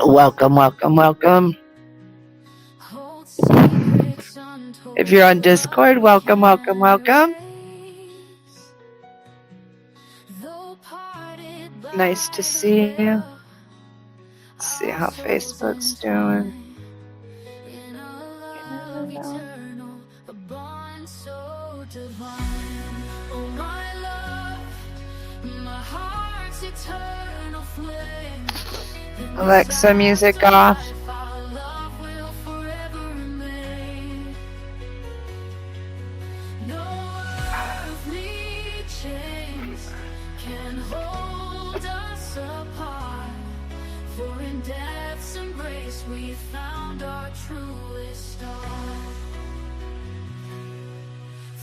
Welcome, welcome, welcome. If you're on Discord, welcome, welcome, welcome. Nice to see you. Let's see how Facebook's doing. Alexa, music off.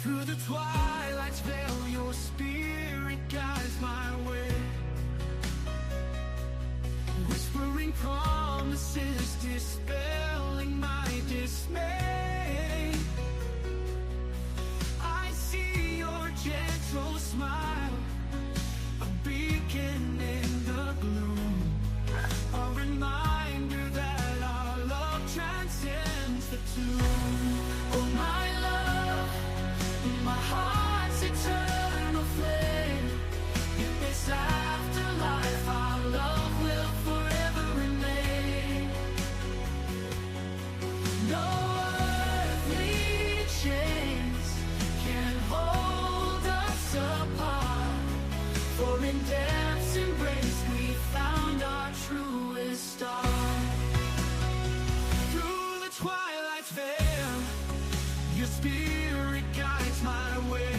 Through the twilight's veil, your spirit guides my way. Whispering promises, dispelling my dismay. I see your gentle smile, a beacon in the gloom, a reminder that our love transcends the tomb. Oh my love, my heart's eternal flame. In this afterlife, our love will forever remain. No earthly chains can hold us apart, for in death's embrace we found our truest star. Through the twilight's veil, your spirit guides my way.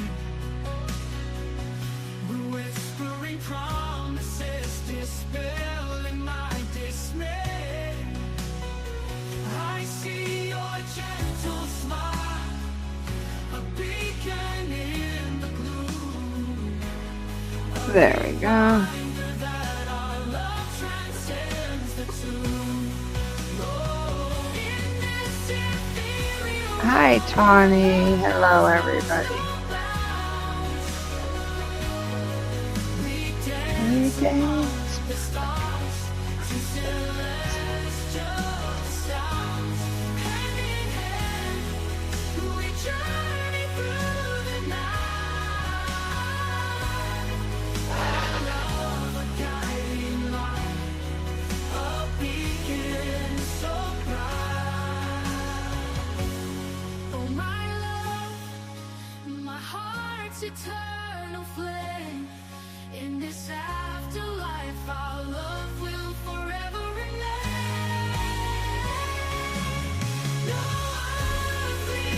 Whispering promises, dispelling my dismay. I see your gentle smile, a beacon in the gloom. There we go. That our love transcends the tomb. Oh, in this ethereal Hi, Tawny. Hello, everybody. we dance the stars to celestial sounds. Hand in hand, we journey through the night. Our love, a guiding light, a beacon so bright. Oh my love, my heart's eternal flame. In this afterlife, our love will forever remain. No earthly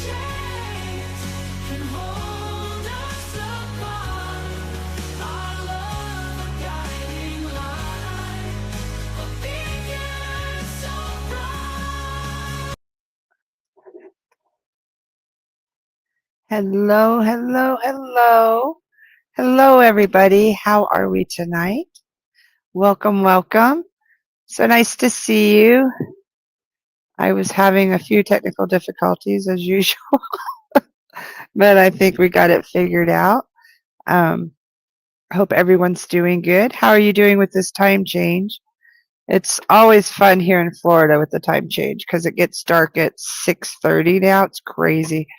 chains can hold us apart. Our love, a guiding light, a beacon so bright. Hello, hello, hello. Hello, everybody. How are we tonight? Welcome, welcome. So nice to see you. I was having a few technical difficulties as usual, but I think we got it figured out. Hope everyone's doing good. How are you doing with this time change? It's always fun here in Florida with the time change because it gets dark at 6:30 now. It's crazy.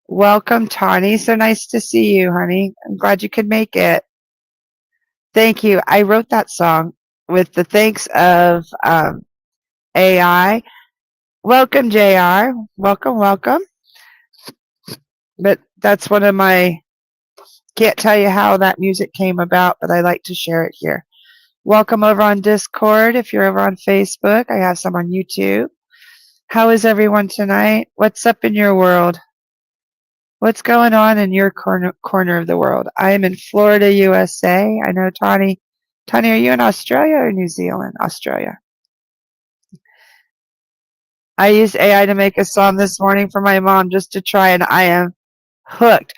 Welcome, Tawny. So nice to see you, honey. I'm glad you could make it. Thank you. I wrote that song with the thanks of AI. Welcome, JR. Welcome, welcome. But that's one of my, can't tell you how that music came about, but I like to share it here. Welcome over on Discord. If you're over on Facebook, I have some on YouTube. How is everyone tonight? What's up in your world? What's going on in your corner of the world? I am in Florida, USA. I know, Tawny. Tawny, are you in Australia or New Zealand? Australia. I used AI to make a song this morning for my mom just to try, and I am hooked.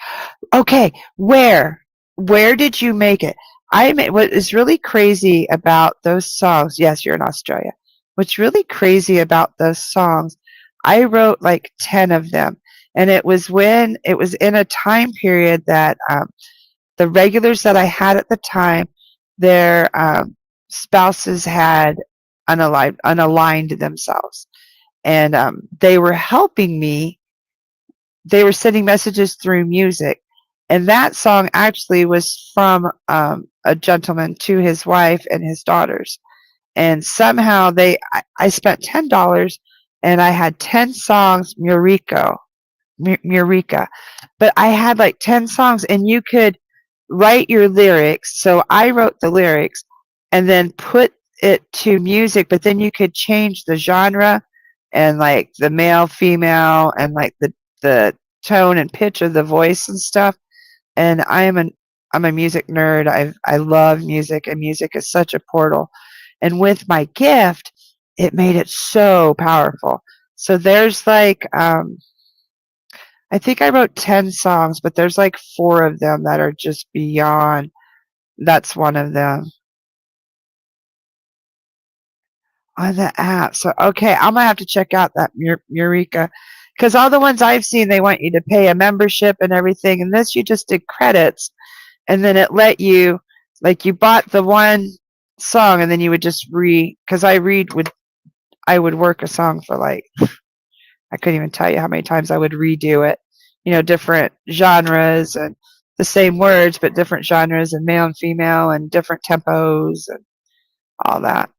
Okay, where did you make it? What is really crazy about those songs, yes, you're in Australia. What's really crazy about those songs, I wrote like 10 of them. And it was in a time period that the regulars that I had at the time their spouses had unaligned themselves, and they were helping me. They were sending messages through music, and that song actually was from a gentleman to his wife and his daughters. And somehow I spent $10, and I had 10 songs, Murica, but I had like 10 songs, and you could write your lyrics. So I wrote the lyrics and then put it to music, but then you could change the genre and like the male, female, and like the tone and pitch of the voice and stuff. And I'm a music nerd. I love music, and music is such a portal. And with my gift, it made it so powerful. So there's like I think I wrote 10 songs, but there's like 4 of them that are just beyond. That's one of them on the app. So, okay, I'm going to have to check out that Eureka, because all the ones I've seen, they want you to pay a membership and everything. And this, you just did credits, and then it let you, like, you bought the one song, and then you would just because I would work a song for like, I couldn't even tell you how many times I would redo it, different genres and the same words, but different genres and male and female and different tempos and all that.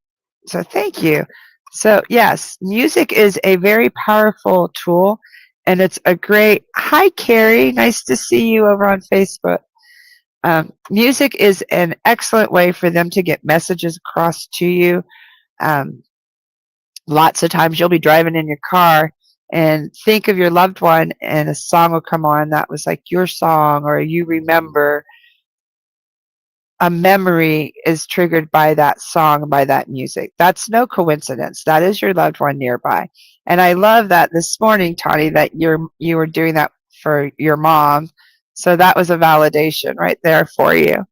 So thank you. So yes, music is a very powerful tool, and it's a great, hi Carrie, nice to see you over on Facebook. Music is an excellent way for them to get messages across to you. Lots of times you'll be driving in your car and think of your loved one, and a song will come on that was like your song, or you remember a memory is triggered by that song, by that music. That's no coincidence. That is your loved one nearby. And I love that this morning, Tani, that you were doing that for your mom. So that was a validation right there for you.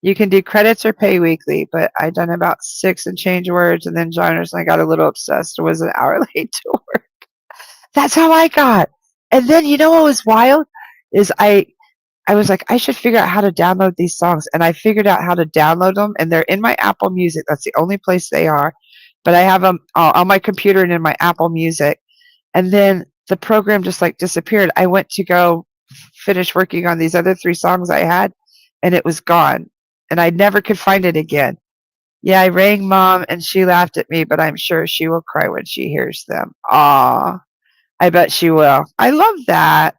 You can do credits or pay weekly, but I done about 6 and change words and then genres, and I got a little obsessed. It was an hour late to work. That's how I got. And then you know what was wild is I was like, I should figure out how to download these songs, and I figured out how to download them, and they're in my Apple Music. That's the only place they are, but I have them on my computer and in my Apple Music. And then the program just like disappeared. I went to go finish working on these other 3 songs I had, and it was gone, and I never could find it again. Yeah, I rang Mom, and she laughed at me, but I'm sure she will cry when she hears them. Aw, I bet she will. I love that.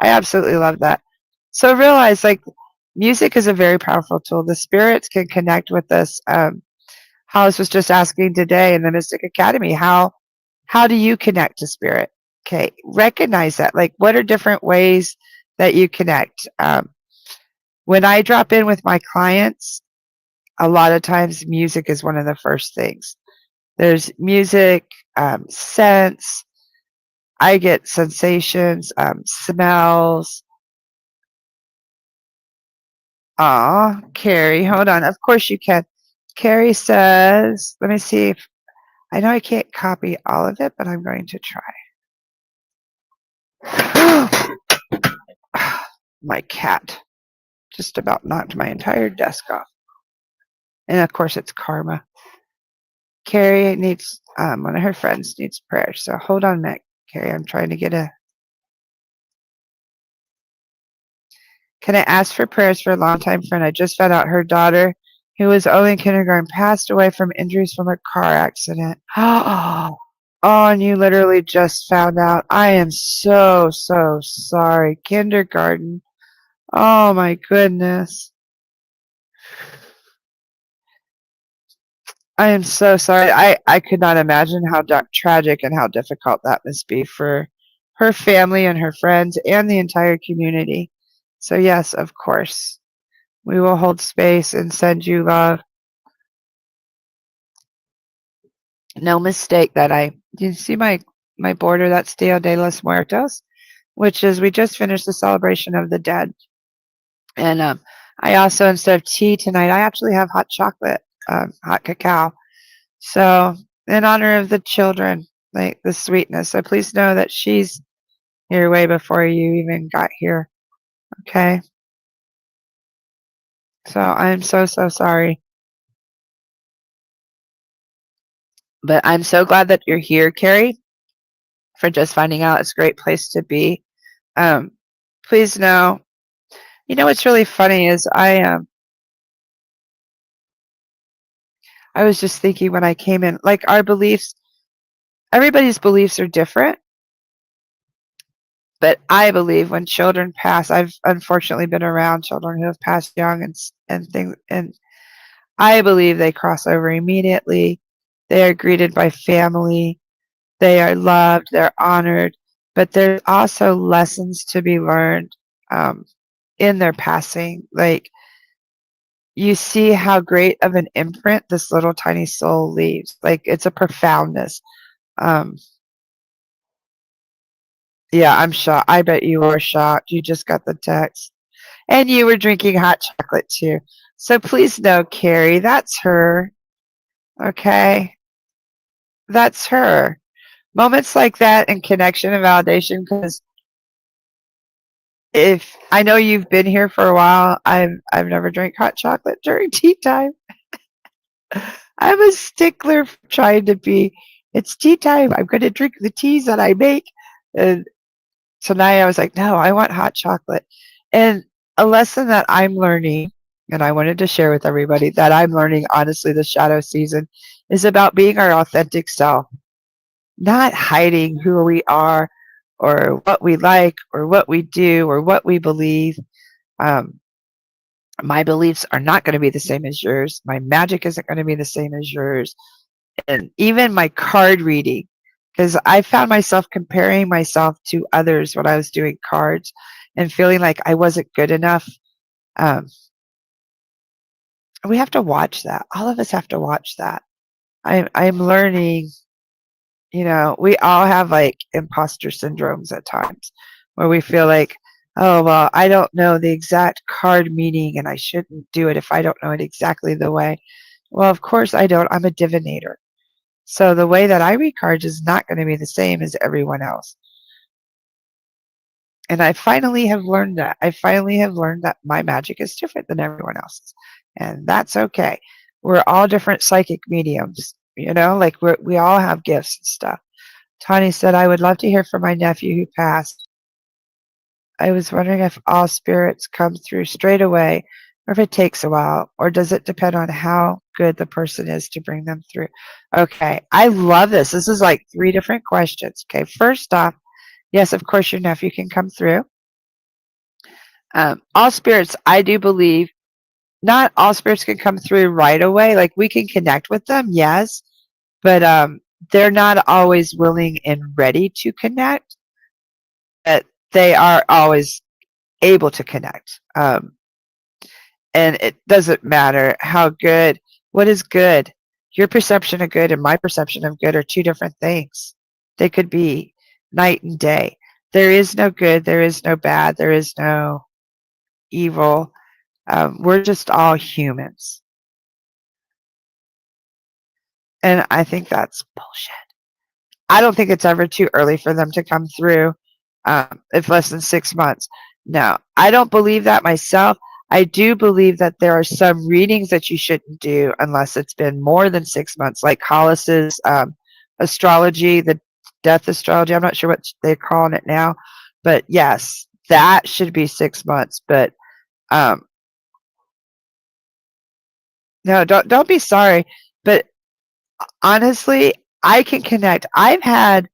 I absolutely love that. So realize, like, music is a very powerful tool. The spirits can connect with us. Hollis was just asking today in the Mystic Academy, how do you connect to spirit? Okay, recognize that. Like, what are different ways that you connect? When I drop in with my clients, a lot of times music is one of the first things. There's music, scents. I get sensations, smells. Aw, Carrie, hold on. Of course you can. Carrie says, let me see if, I know I can't copy all of it, but I'm going to try. My cat just about knocked my entire desk off. And of course it's karma. Carrie needs, one of her friends needs prayer. So hold on a minute, Carrie. I'm trying to get Can I ask for prayers for a longtime friend? I just found out her daughter, who was only in kindergarten, passed away from injuries from a car accident. Oh, and you literally just found out. I am so, so sorry. Kindergarten. Oh, my goodness. I am so sorry. I could not imagine how tragic and how difficult that must be for her family and her friends and the entire community. So, yes, of course, we will hold space and send you love. No mistake that you see my border? That's Dia de los Muertos, which is, we just finished the celebration of the dead. And I also, instead of tea tonight, I actually have hot chocolate, hot cacao. So in honor of the children, like the sweetness. So please know that she's here way before you even got here. Okay. So I'm so, so sorry. But I'm so glad that you're here, Carrie, for just finding out. It's a great place to be. Um, please know, what's really funny is I was just thinking when I came in, like our beliefs, everybody's beliefs are different. But I believe when children pass, I've unfortunately been around children who have passed young and things, and I believe they cross over immediately. They are greeted by family. They are loved. They're honored. But there's also lessons to be learned um, in their passing. Like you see how great of an imprint this little tiny soul leaves. Like it's a profoundness. Um, yeah, I'm shocked. I bet you were shocked. You just got the text. And you were drinking hot chocolate too. So please know, Carrie, that's her. Okay? That's her. Moments like that and connection and validation, because if I know you've been here for a while, I've never drank hot chocolate during tea time. I'm a stickler for trying to be, it's tea time. I'm going to drink the teas that I make. And tonight I was like, no, I want hot chocolate. And a lesson that I'm learning, and I wanted to share with everybody that I'm learning, honestly, this shadow season is about being our authentic self, not hiding who we are or what we like or what we do or what we believe. Um, my beliefs are not going to be the same as yours. My magic isn't going to be the same as yours. And even my card reading, because I found myself comparing myself to others when I was doing cards and feeling like I wasn't good enough. Um, we have to watch that. All of us have to watch that. I'm learning, we all have like imposter syndromes at times where we feel like, oh, well, I don't know the exact card meaning and I shouldn't do it if I don't know it exactly the way. Well, of course I don't. I'm a divinator. So the way that I read cards is not going to be the same as everyone else. And I finally have learned that. I finally have learned that my magic is different than everyone else's. And that's okay. We're all different psychic mediums, like we all have gifts and stuff. Tani said, I would love to hear from my nephew who passed. I was wondering if all spirits come through straight away or if it takes a while, or does it depend on how good the person is to bring them through? Okay, I love this. This is like 3 different questions. Okay, first off, yes, of course, your nephew can come through. All spirits, I do believe, not all spirits can come through right away. Like we can connect with them, yes, but they're not always willing and ready to connect. But they are always able to connect. And it doesn't matter how good, what is good. Your perception of good and my perception of good are 2 different things. They could be night and day. There is no good, there is no bad, there is no evil. We're just all humans. And I think that's bullshit. I don't think it's ever too early for them to come through if less than 6 months. No, I don't believe that myself. I do believe that there are some readings that you shouldn't do unless it's been more than 6 months, like Hollis's astrology, the death astrology. I'm not sure what they're calling it now, but yes, that should be 6 months. But um, no, don't be sorry. But honestly, I can connect. I've had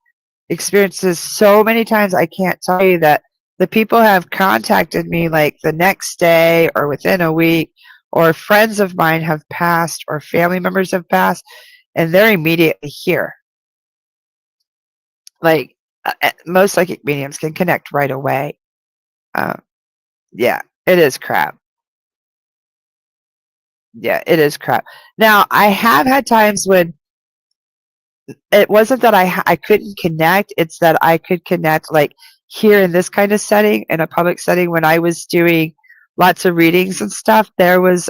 experiences so many times I can't tell you that the people have contacted me like the next day or within a week, or friends of mine have passed or family members have passed and they're immediately here. Like most psychic mediums can connect right away. Um, yeah, it is crap. Yeah, it is crap. Now, I have had times when it wasn't that I couldn't connect, it's that I could connect, like, here in this kind of setting, in a public setting, when I was doing lots of readings and stuff, there was,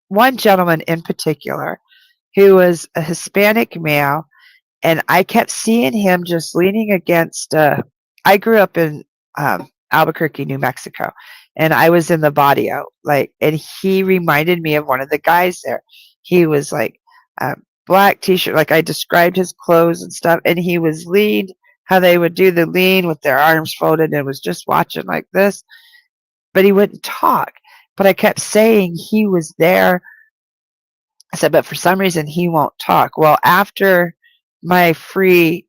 one gentleman in particular who was a Hispanic male, and I kept seeing him just leaning against, I grew up in, Albuquerque, New Mexico, and I was in the barrio, like, and he reminded me of one of the guys there. He was, like, black t-shirt, like I described his clothes and stuff, and he was leaned, how they would do the lean with their arms folded, and was just watching like this, but he wouldn't talk. But I kept saying he was there. I said, but for some reason he won't talk. Well, after my free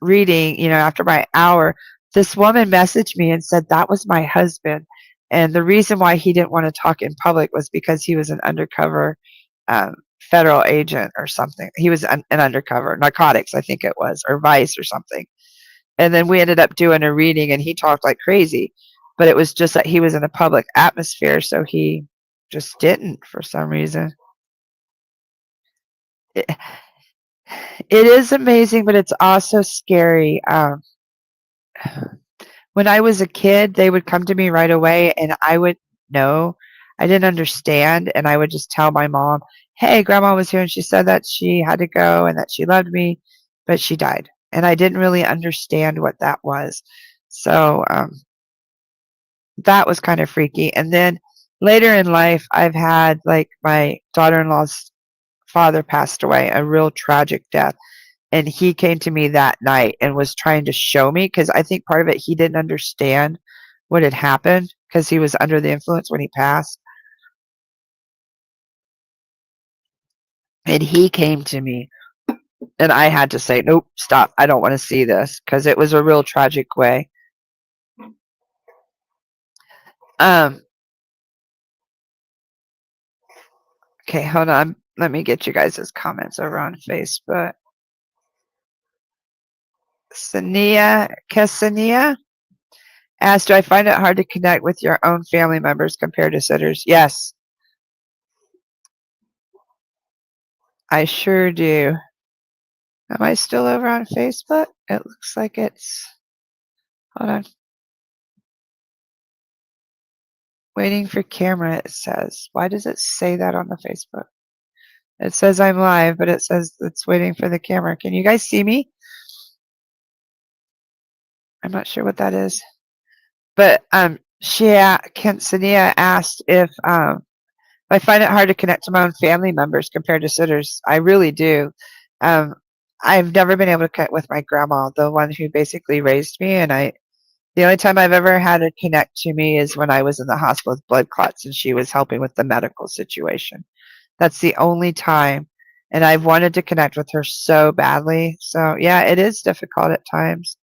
reading, after my hour, this woman messaged me and said that was my husband. And the reason why he didn't want to talk in public was because he was an undercover federal agent or something. He was an undercover, narcotics, I think it was, or vice or something. And then we ended up doing a reading and he talked like crazy. But it was just that he was in a public atmosphere, so he just didn't for some reason. It, it is amazing, but it's also scary. When I was a kid, they would come to me right away and I would know. I didn't understand, and I would just tell my mom, "Hey, grandma was here and she said that she had to go and that she loved me, but she died." And I didn't really understand what that was. So, that was kind of freaky. And then later in life, I've had like my daughter-in-law's father passed away, a real tragic death. And he came to me that night and was trying to show me, because I think part of it he didn't understand what had happened because he was under the influence when he passed. And he came to me and I had to say, nope, stop. I don't want to see this, because it was a real tragic way. Um, okay, hold on. Let me get you guys' comments over on Facebook. Kesania asked, do I find it hard to connect with your own family members compared to sitters? Yes, I sure do. Am I still over on Facebook? It looks like it's, hold on. Waiting for camera, it says. Why does it say that on the Facebook? It says I'm live, but it says it's waiting for the camera. Can you guys see me? I'm not sure what that is. But Sania asked if I find it hard to connect to my own family members compared to sitters. I really do. Um, I've never been able to connect with my grandma, the one who basically raised me, and the only time I've ever had her connect to me is when I was in the hospital with blood clots and she was helping with the medical situation. That's the only time. And I've wanted to connect with her so badly. So, yeah, it is difficult at times.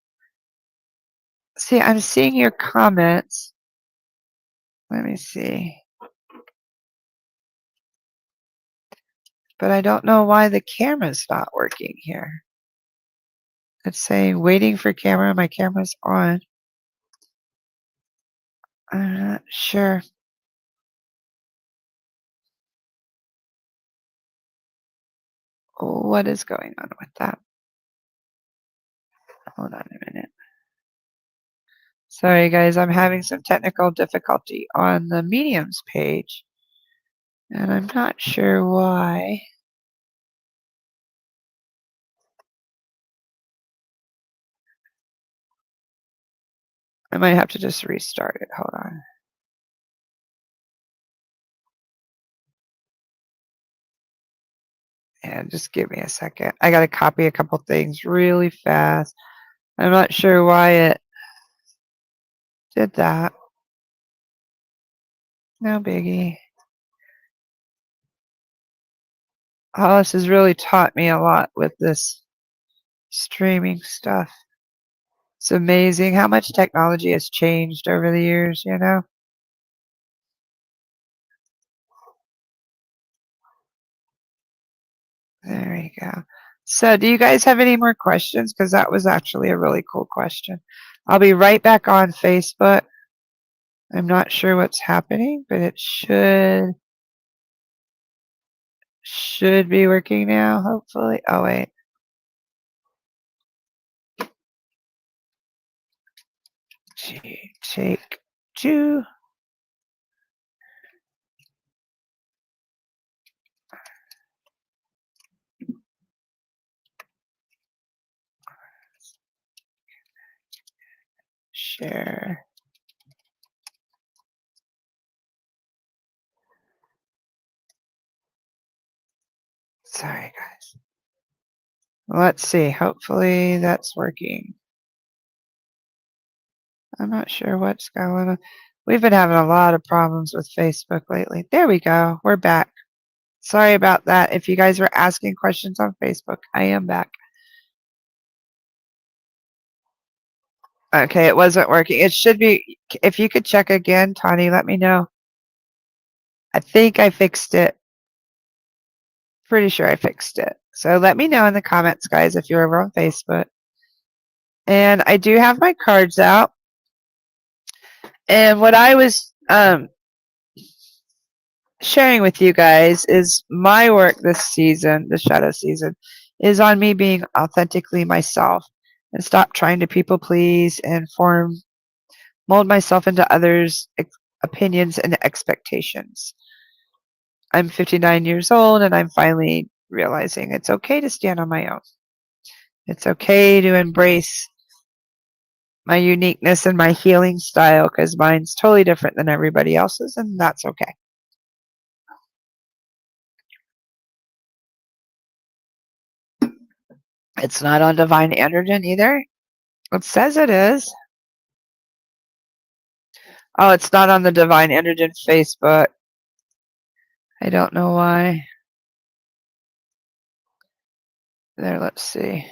See, I'm seeing your comments. Let me see. But I don't know why the camera's not working here. It's saying waiting for camera. My camera's on. I'm not sure. What is going on with that? Hold on a minute. Sorry, guys. I'm having some technical difficulty on the mediums page. And I'm not sure why. I might have to just restart it. Hold on. And just give me a second. I got to copy a couple things really fast. I'm not sure why it did that. No biggie. Hollis has really taught me a lot with this streaming stuff. It's amazing how much technology has changed over the years, you know? There we go. So, do you guys have any more questions? Because that was actually a really cool question. I'll be right back on Facebook. I'm not sure what's happening, but it should be working now, hopefully. Oh, wait. Take two. Share. Sorry, guys. Let's see. Hopefully that's working. I'm not sure what's going on. We've been having a lot of problems with Facebook lately. There we go. We're back. Sorry about that. If you guys were asking questions on Facebook, I am back. Okay, it wasn't working. It should be. If you could check again, Tani, let me know. I think I fixed it. Pretty sure I fixed it. So let me know in the comments, guys, if you're over on Facebook. And I do have my cards out. And what I was sharing with you guys is my work this season, the shadow season, is on me being authentically myself and stop trying to people please and mold myself into others' opinions and expectations. I'm 59 years old and I'm finally realizing it's okay to stand on my own. It's okay to embrace my uniqueness and my healing style because mine's totally different than everybody else's, and that's okay. It's not on Divine Androgen either. It says it is. Oh, it's not on the Divine Androgen Facebook. I don't know why. There, let's see.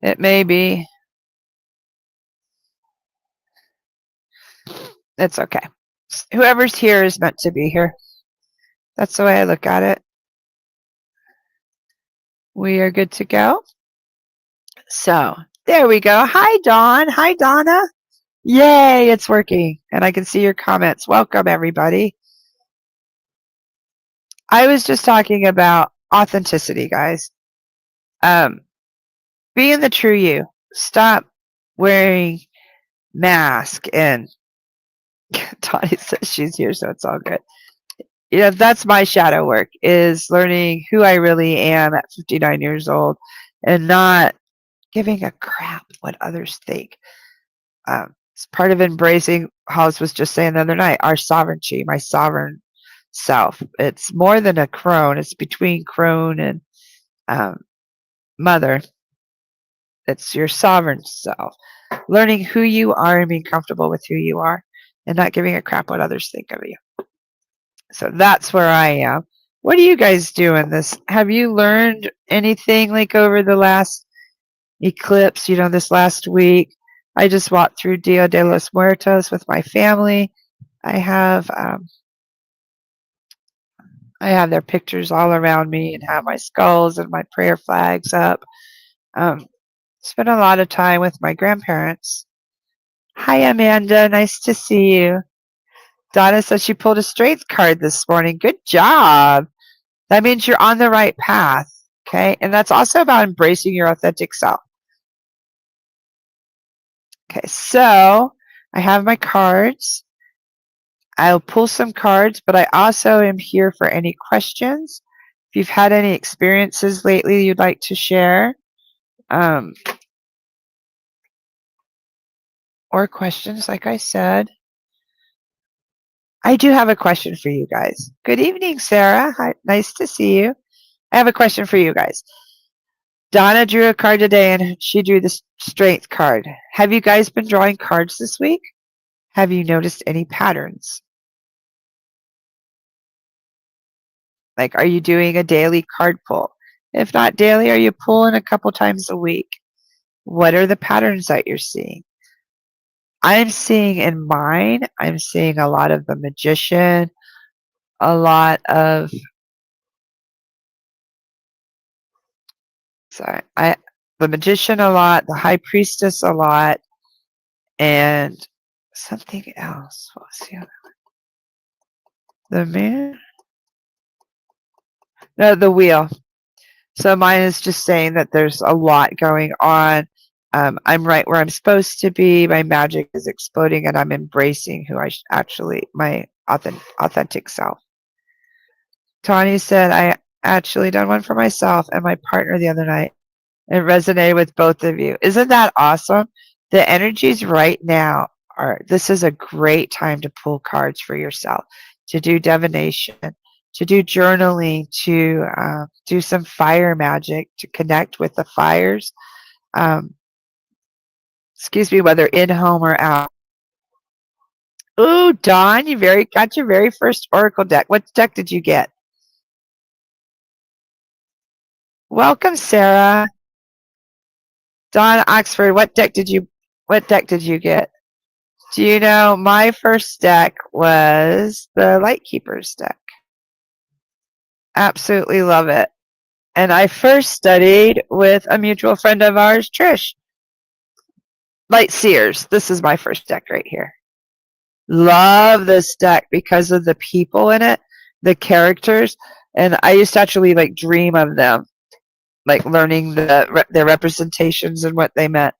It may be. It's okay. Whoever's here is meant to be here. That's the way I look at it. We are good to go. So, there we go. Hi, Dawn. Hi, Donna. Yay, it's working. And I can see your comments. Welcome, everybody. I was just talking about authenticity, guys. Being the true you. Stop wearing mask and Tony says she's here, so it's all good. That's my shadow work, is learning who I really am at 59 years old and not giving a crap what others think. It's part of embracing, Hollis was just saying the other night, our sovereignty, my sovereign self. It's more than a crone. It's between crone and mother. It's your sovereign self. Learning who you are and being comfortable with who you are and not giving a crap what others think of you. So that's where I am. What are you guys doing this? Have you learned anything like over the last eclipse, this last week? I just walked through Dia de los Muertos with my family. I have their pictures all around me and have my skulls and my prayer flags up. Spent a lot of time with my grandparents. Hi, Amanda. Nice to see you. Donna says she pulled a strength card this morning. Good job. That means you're on the right path. Okay. And that's also about embracing your authentic self. Okay. So I have my cards. I'll pull some cards, but I also am here for any questions. If you've had any experiences lately you'd like to share, or questions, like I said. I do have a question for you guys. Good evening, Sarah. Hi, nice to see you. I have a question for you guys. Donna drew a card today and she drew the strength card. Have you guys been drawing cards this week? Have you noticed any patterns? Like, are you doing a daily card pull? If not daily, are you pulling a couple times a week? What are the patterns that you're seeing? I'm seeing in mine, I'm seeing a lot of the magician, a lot of, the magician a lot, the high priestess a lot, and something else. What was the other one? The man? No, the wheel. So mine is just saying that there's a lot going on. I'm right where I'm supposed to be. My magic is exploding, and I'm embracing who I actually, my authentic self. Tanya said, I actually done one for myself and my partner the other night. It resonated with both of you. Isn't that awesome? The energies right now this is a great time to pull cards for yourself, to do divination, to do journaling, to do some fire magic, to connect with the fires. Excuse me, whether in home or out. Ooh, Dawn, you got your very first Oracle deck. What deck did you get? Welcome, Sarah. Dawn Oxford, what deck did you get? Do you know my first deck was the Lightkeepers deck? Absolutely love it. And I first studied with a mutual friend of ours, Trish. Light Seers. This is my first deck right here. Love this deck because of the people in it, the characters, and I used to actually like dream of them, like learning their representations and what they meant.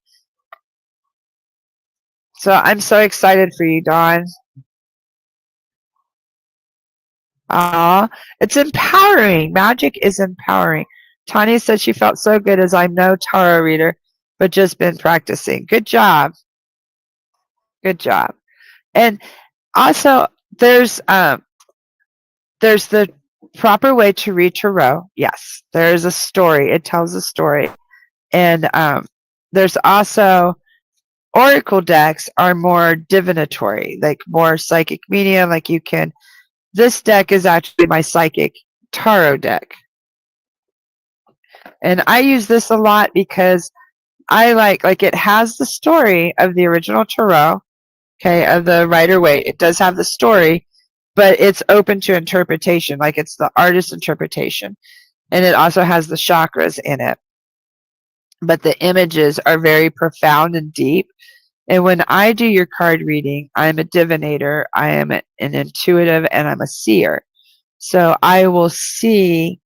So I'm so excited for you, Dawn. It's empowering. Magic is empowering. Tanya said she felt so good as I'm no tarot reader, but just been practicing. Good job. Good job. And also, there's the proper way to read tarot. Yes, there's a story. It tells a story. And there's also oracle decks are more divinatory, like more psychic medium. Like you can. This deck is actually my psychic tarot deck. And I use this a lot because I like it has the story of the original tarot, okay, of the Rider-Waite. It does have the story, but it's open to interpretation, like it's the artist's interpretation. And it also has the chakras in it. But the images are very profound and deep. And when I do your card reading, I'm a divinator, I am an intuitive, and I'm a seer. So I will see,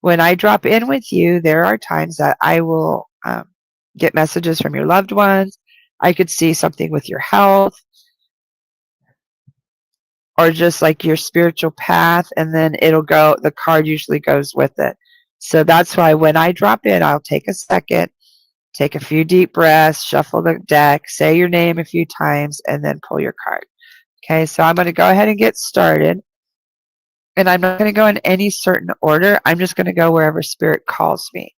when I drop in with you, there are times that I will get messages from your loved ones. I could see something with your health or just like your spiritual path, and then the card usually goes with it. So that's why when I drop in, I'll take a second, take a few deep breaths, shuffle the deck, say your name a few times, and then pull your card. Okay, so I'm going to go ahead and get started. And I'm not going to go in any certain order. I'm just going to go wherever Spirit calls me.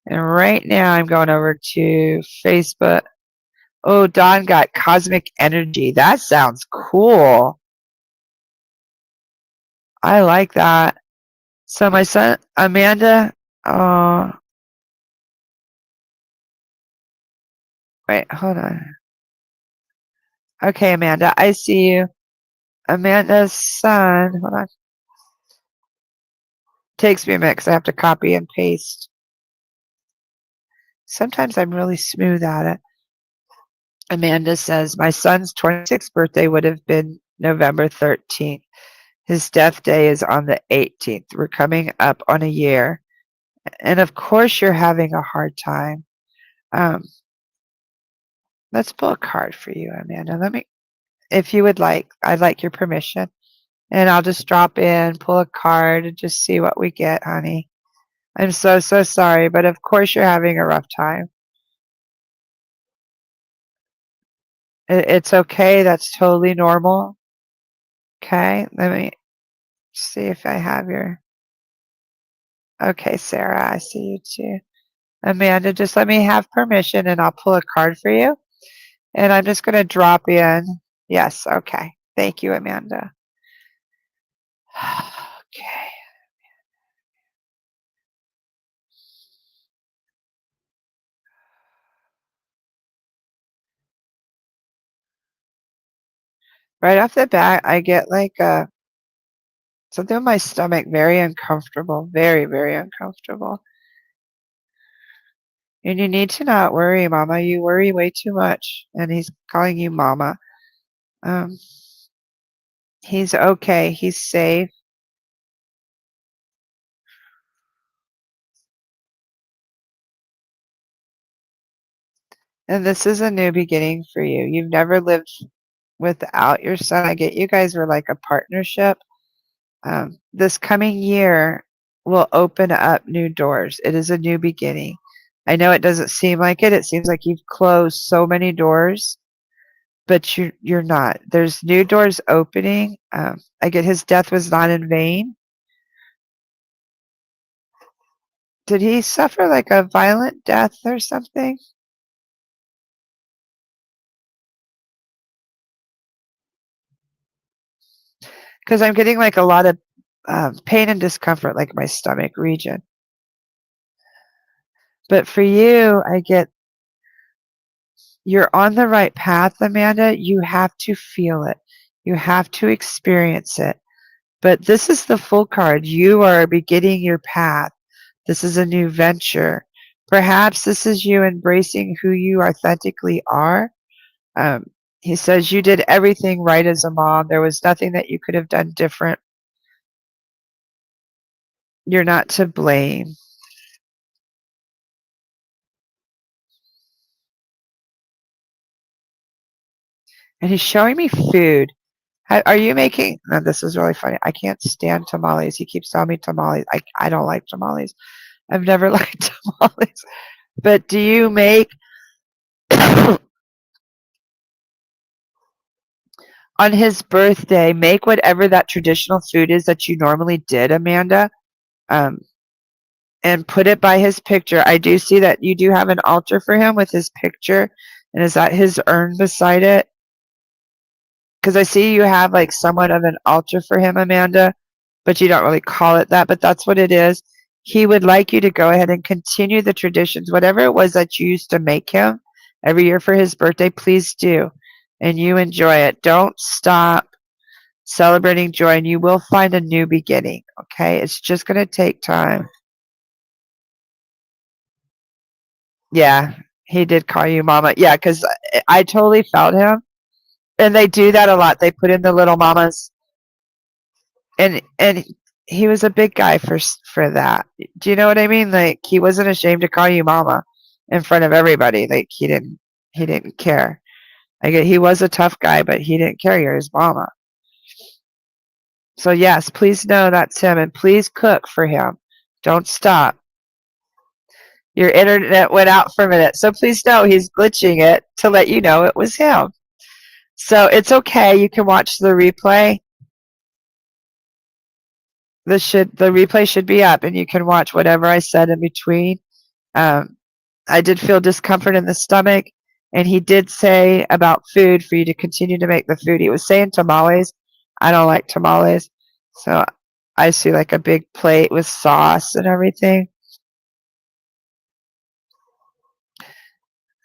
And right now I'm going over to Facebook. Oh, Dawn got cosmic energy. That sounds cool. I like that. So my son, Amanda, wait, hold on. Okay, Amanda, I see you. Amanda's son, hold on. Takes me a minute because I have to copy and paste. Sometimes I'm really smooth at it. Amanda says, my son's 26th birthday would have been November 13th. His death day is on the 18th. We're coming up on a year. And of course you're having a hard time. Let's pull a card for you, Amanda. If you would like, I'd like your permission. And I'll just drop in, pull a card, and just see what we get, honey. I'm so, so sorry, but of course you're having a rough time. It's okay. That's totally normal. Okay, let me see if I have your... Okay, Sarah, I see you too. Amanda, just let me have permission and I'll pull a card for you. And I'm just going to drop in. Yes, okay. Thank you, Amanda. Okay. Right off the bat, I get like something in my stomach, very uncomfortable, very, very uncomfortable. And you need to not worry, Mama. You worry way too much. And he's calling you Mama. He's okay. He's safe. And this is a new beginning for you. You've never lived without your son. I get you guys were like a partnership. This coming year will open up new doors. It is a new beginning. I know it doesn't seem like it. It seems like you've closed so many doors, but you're not. There's new doors opening. I get his death was not in vain. Did he suffer like a violent death or something? Because I'm getting like a lot of pain and discomfort, like my stomach region. But for you, I get you're on the right path, Amanda. You have to feel it. You have to experience it. But this is the full card. You are beginning your path. This is a new venture. Perhaps this is you embracing who you authentically are. Um, he says you did everything right as a mom. There was nothing that you could have done different. You're not to blame. And he's showing me food. Are you making? No, this is really funny. I can't stand tamales. He keeps telling me tamales. I don't like tamales. I've never liked tamales. But do you make on his birthday? Make whatever that traditional food is that you normally did, Amanda, um, and put it by his picture. I do see that you do have an altar for him with his picture, and is that his urn beside it? Because I see you have like somewhat of an altar for him, Amanda, but you don't really call it that, but that's what it is. He would like you to go ahead and continue the traditions, whatever it was that you used to make him every year for his birthday, please do. And you enjoy it. Don't stop celebrating joy, and you will find a new beginning, okay? It's just going to take time. Yeah, he did call you mama. Yeah, because I totally felt him. And they do that a lot. They put in the little mamas, and he was a big guy for that. Do you know what I mean? Like he wasn't ashamed to call you mama in front of everybody. Like he didn't care. Like he was a tough guy, but he didn't care. You're his mama. So yes, please know that's him, and please cook for him. Don't stop. Your internet went out for a minute, so please know he's glitching it to let you know it was him. So it's okay. You can watch the replay. The replay should be up, and you can watch whatever I said in between. Um, I did feel discomfort in the stomach, and he did say about food for you to continue to make the food. He was saying tamales. I don't like tamales, so I see like a big plate with sauce and everything.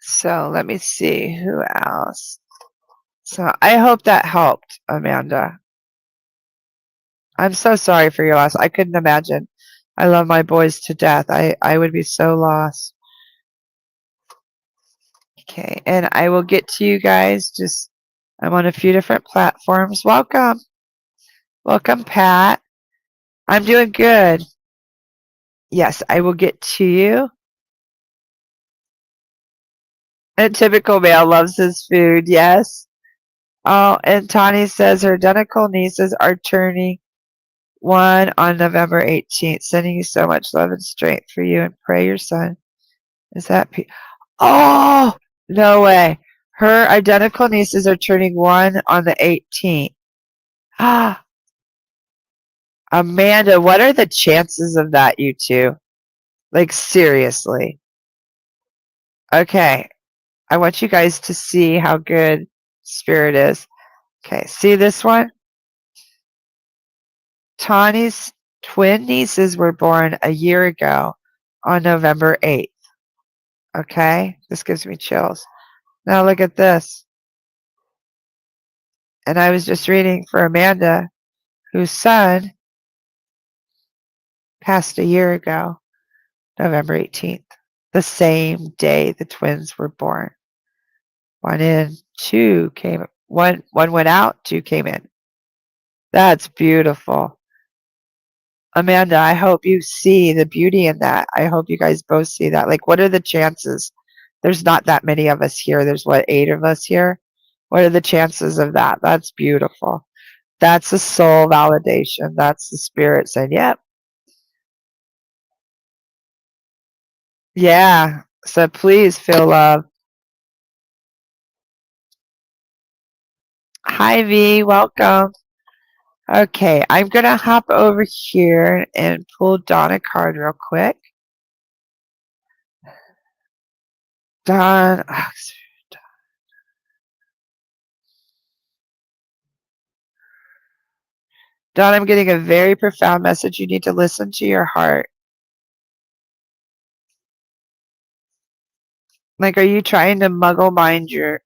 So let me see who else. So I hope that helped, Amanda. I'm so sorry for your loss. I couldn't imagine. I love my boys to death. I would be so lost. Okay, and I will get to you guys. Just I'm on a few different platforms. Welcome. Welcome, Pat. I'm doing good. Yes, I will get to you. A typical male loves his food. Yes. Oh, and Tani says her identical nieces are turning one on November 18th. Sending you so much love and strength for you, and pray your son is that. Oh, no way. Her identical nieces are turning one on the 18th. Ah, Amanda, what are the chances of that, you two? Like, seriously. Okay, I want you guys to see how good Spirit is. Okay, see this one? Tawny's twin nieces were born a year ago on November 8th. Okay, this gives me chills. Now look at this. And I was just reading for Amanda, whose son passed a year ago, November 18th, the same day the twins were born. One in, two came. One went out, two came in. That's beautiful. Amanda, I hope you see the beauty in that. I hope you guys both see that. Like, what are the chances? There's not that many of us here. There's what, 8 of us here? What are the chances of that? That's beautiful. That's the soul validation. That's the spirit saying, yep. Yeah. So please feel love. Hi, V. Welcome. Okay, I'm going to hop over here and pull Donna card real quick. Dawn. Dawn, I'm getting a very profound message. You need to listen to your heart. Like, are you trying to muggle mind you're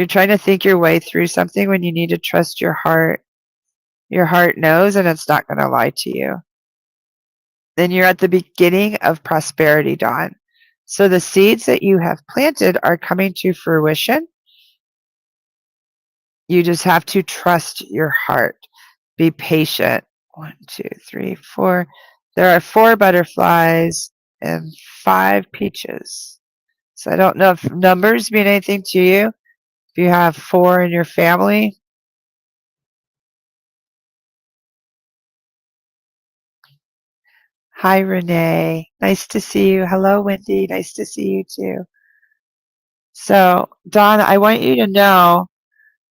trying to think your way through something when you need to trust your heart? Your heart knows and it's not going to lie to you. Then you're at the beginning of prosperity, Dawn. So the seeds that you have planted are coming to fruition. You just have to trust your heart. Be patient. 1, 2, 3, 4. There are 4 butterflies and 5 peaches. So I don't know if numbers mean anything to you. If you have 4 in your family. Hi, Renee. Nice to see you. Hello, Wendy. Nice to see you too. So, Dawn, I want you to know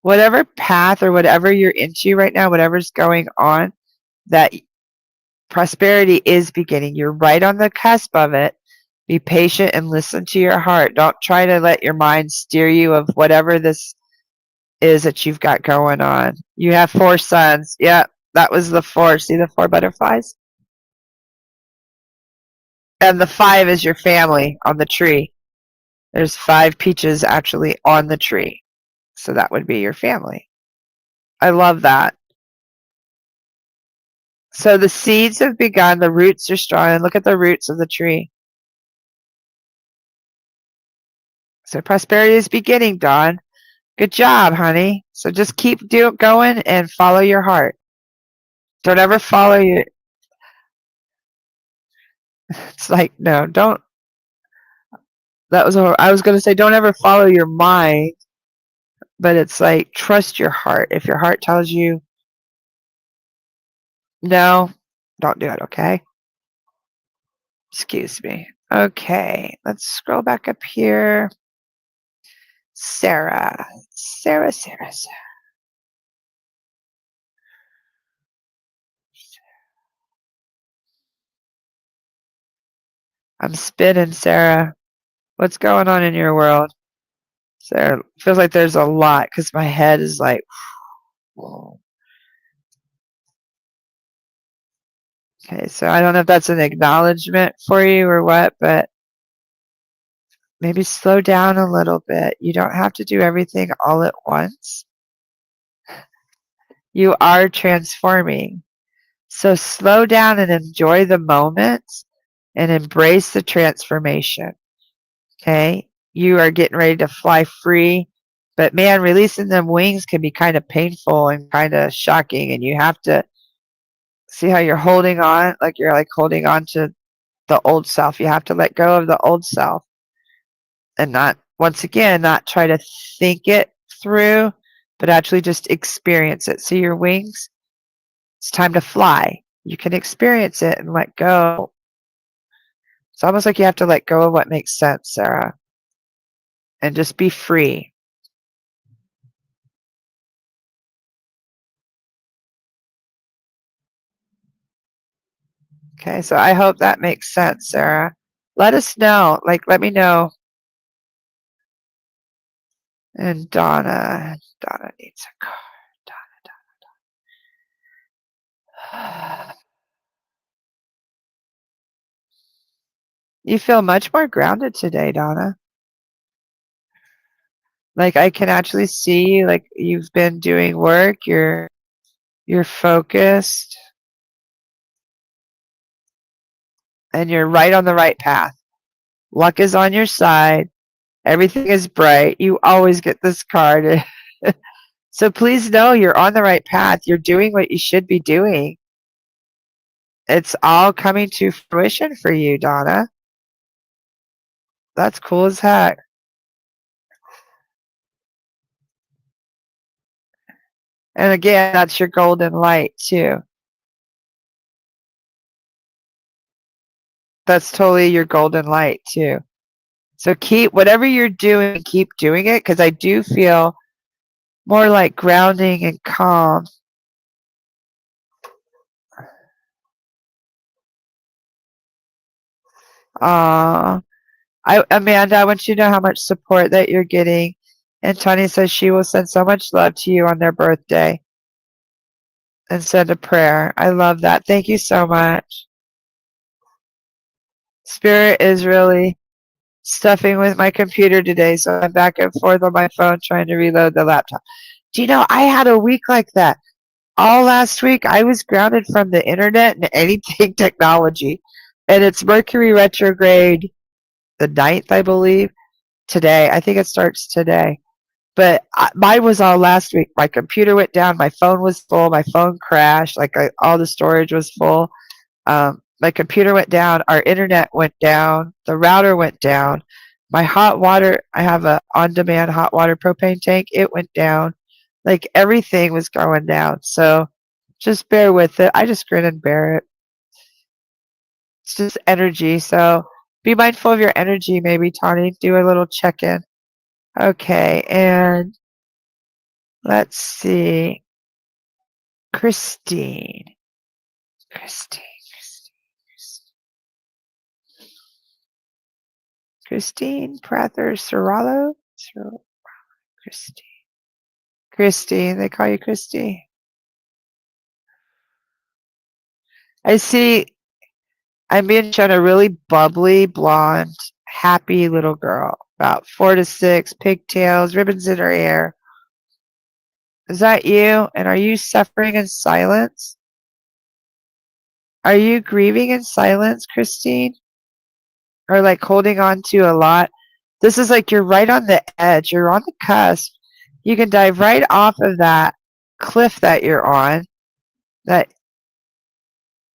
whatever path or whatever you're into right now, whatever's going on, that prosperity is beginning. You're right on the cusp of it. Be patient and listen to your heart. Don't try to let your mind steer you of whatever this is that you've got going on. You have 4 sons. Yeah, that was the 4. See the 4 butterflies? And the 5 is your family on the tree. There's 5 peaches actually on the tree. So that would be your family. I love that. So the seeds have begun. The roots are strong. And look at the roots of the tree. So prosperity is beginning, Dawn. Good job, honey. So just keep going and follow your heart. Don't ever follow your. It's like, no, don't. That was. I was going to say, don't ever follow your mind, but it's like trust your heart. If your heart tells you no, don't do it. Okay. Excuse me. Okay, let's scroll back up here. Sarah. Sarah. I'm spinning, Sarah. What's going on in your world? Sarah, feels like there's a lot because my head is like, whoa. Okay, so I don't know if that's an acknowledgement for you or what, but maybe slow down a little bit. You don't have to do everything all at once. You are transforming. So slow down and enjoy the moment and embrace the transformation. Okay? You are getting ready to fly free. But man, releasing them wings can be kind of painful and kind of shocking. And you have to see how you're holding on, like you're like holding on to the old self. You have to let go of the old self and not, once again, not try to think it through, but actually just experience it. See your wings? It's time to fly. You can experience it and let go. It's almost like you have to let go of what makes sense, Sarah, and just be free. Okay, so I hope that makes sense, Sarah. Let us know. Like, let me know. And Donna needs a card. Donna. You feel much more grounded today, Donna. Like I can actually see you, like you've been doing work, you're focused, and you're right on the right path. Luck is on your side. Everything is bright. You always get this card. So please know you're on the right path. You're doing what you should be doing. It's all coming to fruition for you, Donna. That's cool as heck. And again, that's your golden light too. That's totally your golden light too. So keep whatever you're doing, keep doing it because I do feel more like grounding and calm. Amanda, I want you to know how much support that you're getting. And Tony says she will send so much love to you on their birthday and send a prayer. I love that. Thank you so much. Spirit is really stuffing with my computer today, so I'm back and forth on my phone trying to reload the laptop. Do you know, I had a week like that. All last week, I was grounded from the internet and anything technology. And it's Mercury retrograde the 9th, I believe, today. I think it starts today. But mine was all last week. My computer went down. My phone was full. My phone crashed. All the storage was full. My computer went down. Our internet went down. The router went down. My hot water, I have a on-demand hot water propane tank. It went down. Like everything was going down. So just bear with it. I just grin and bear it. It's just energy. So be mindful of your energy, maybe, Tawny. Do a little check-in. Okay, and let's see. Christine. Christine Prather Serralo? Christine. Christine. They call you Christine. I see I'm being shown a really bubbly, blonde, happy little girl. About 4 to 6, pigtails, ribbons in her hair. Is that you? And are you suffering in silence? Are you grieving in silence, Christine? Or like holding on to a lot? This is like you're right on the edge. You're on the cusp. You can dive right off of that cliff that you're on. That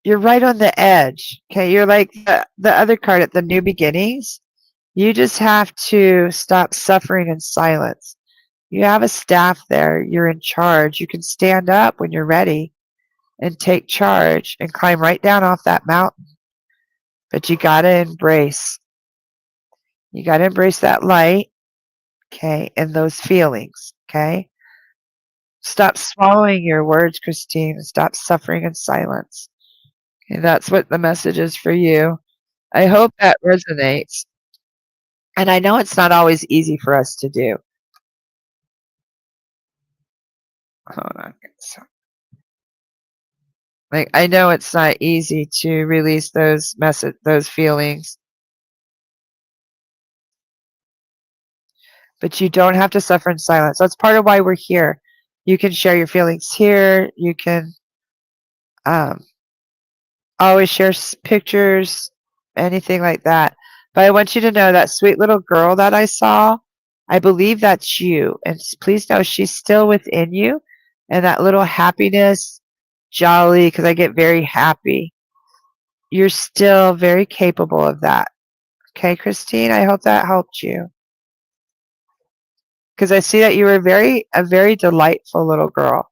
you're right on the edge. Okay, you're like the other card at the new beginnings. You just have to stop suffering in silence. You have a staff there. You're in charge. You can stand up when you're ready and take charge and climb right down off that mountain. But you got to embrace. You got to embrace that light, okay, and those feelings, okay? Stop swallowing your words, Christine, and stop suffering in silence. Okay, that's what the message is for you. I hope that resonates. And I know it's not always easy for us to do. Hold on. Like I know it's not easy to release those feelings. But you don't have to suffer in silence. That's part of why we're here. You can share your feelings here. You can always share pictures, anything like that. But I want you to know that sweet little girl that I saw, I believe that's you. And please know she's still within you. And that little happiness, jolly, because I get very happy. You're still very capable of that. Okay, Christine, I hope that helped you. Because I see that you were a very delightful little girl.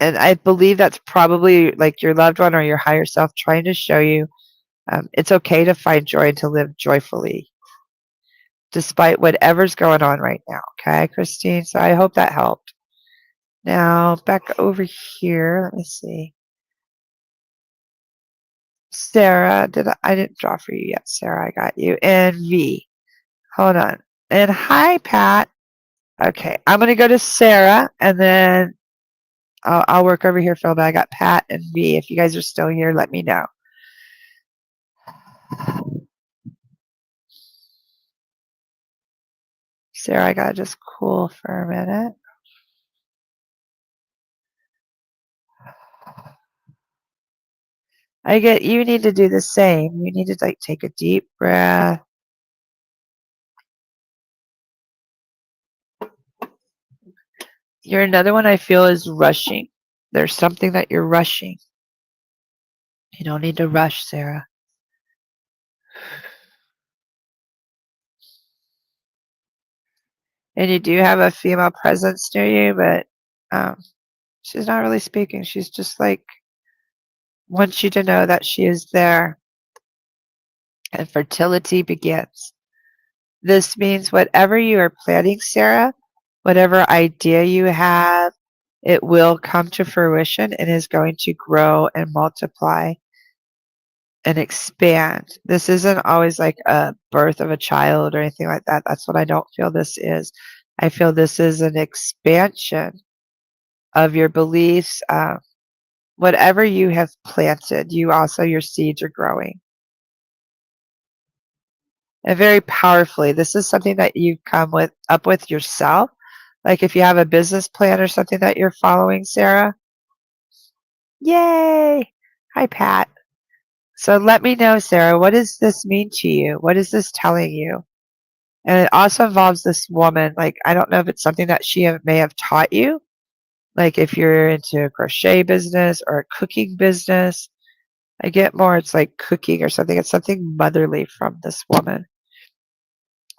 And I believe that's probably like your loved one or your higher self trying to show you it's okay to find joy and to live joyfully despite whatever's going on right now. Okay, Christine? So I hope that helped. Now, back over here. Let me see. Sarah, I didn't draw for you yet, Sarah. I got you. And V. Hold on. And hi, Pat. Okay, I'm going to go to Sarah, and then I'll work over here, Phil. But I got Pat and V. If you guys are still here, let me know. Sarah, I got to just cool for a minute. You need to do the same. You need to like take a deep breath. You're another one I feel is rushing. There's something that you're rushing. You don't need to rush, Sarah. And you do have a female presence near you, but she's not really speaking. She's just like wants you to know that she is there. And fertility begins. This means whatever you are planning, Sarah, whatever idea you have, it will come to fruition and is going to grow and multiply. and expand. This isn't always like a birth of a child or anything like that. That's what I don't feel this is. I feel this is an expansion of your beliefs. Whatever you have planted, your seeds are growing. And very powerfully, this is something that you come up with yourself. Like if you have a business plan or something that you're following, Sarah. Yay! Hi, Pat. So let me know, Sarah, what does this mean to you? What is this telling you? And it also involves this woman. Like, I don't know if it's something that she may have taught you. Like if you're into a crochet business or a cooking business. I get more, it's like cooking or something. It's something motherly from this woman.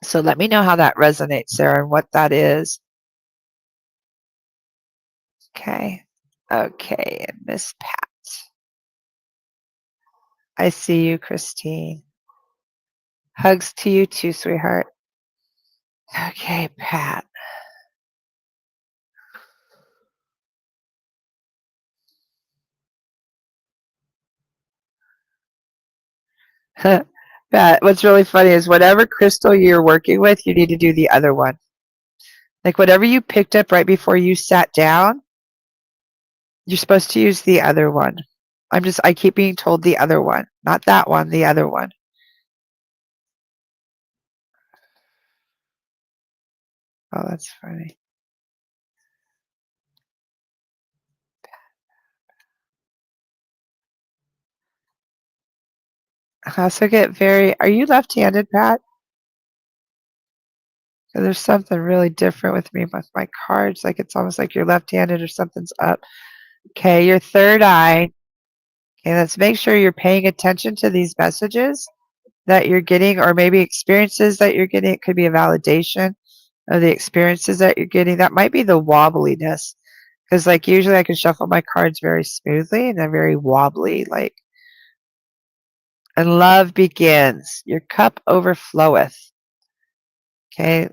So let me know how that resonates, Sarah, and what that is. Okay. Okay, and Miss Pat. I see you, Christine. Hugs to you too, sweetheart. Okay, Pat. Pat, what's really funny is whatever crystal you're working with, you need to do the other one. Like whatever you picked up right before you sat down, you're supposed to use the other one. I keep being told the other one. Not that one, the other one. Oh, that's funny. I also get are you left-handed, Pat? There's something really different with me with my cards. Like it's almost like you're left-handed or something's up. Okay, your third eye. Okay, let's make sure you're paying attention to these messages that you're getting, or maybe experiences that you're getting. It could be a validation of the experiences that you're getting. That might be the wobbliness. Because like usually I can shuffle my cards very smoothly and they're very wobbly, like, and love begins. Your cup overfloweth. Okay.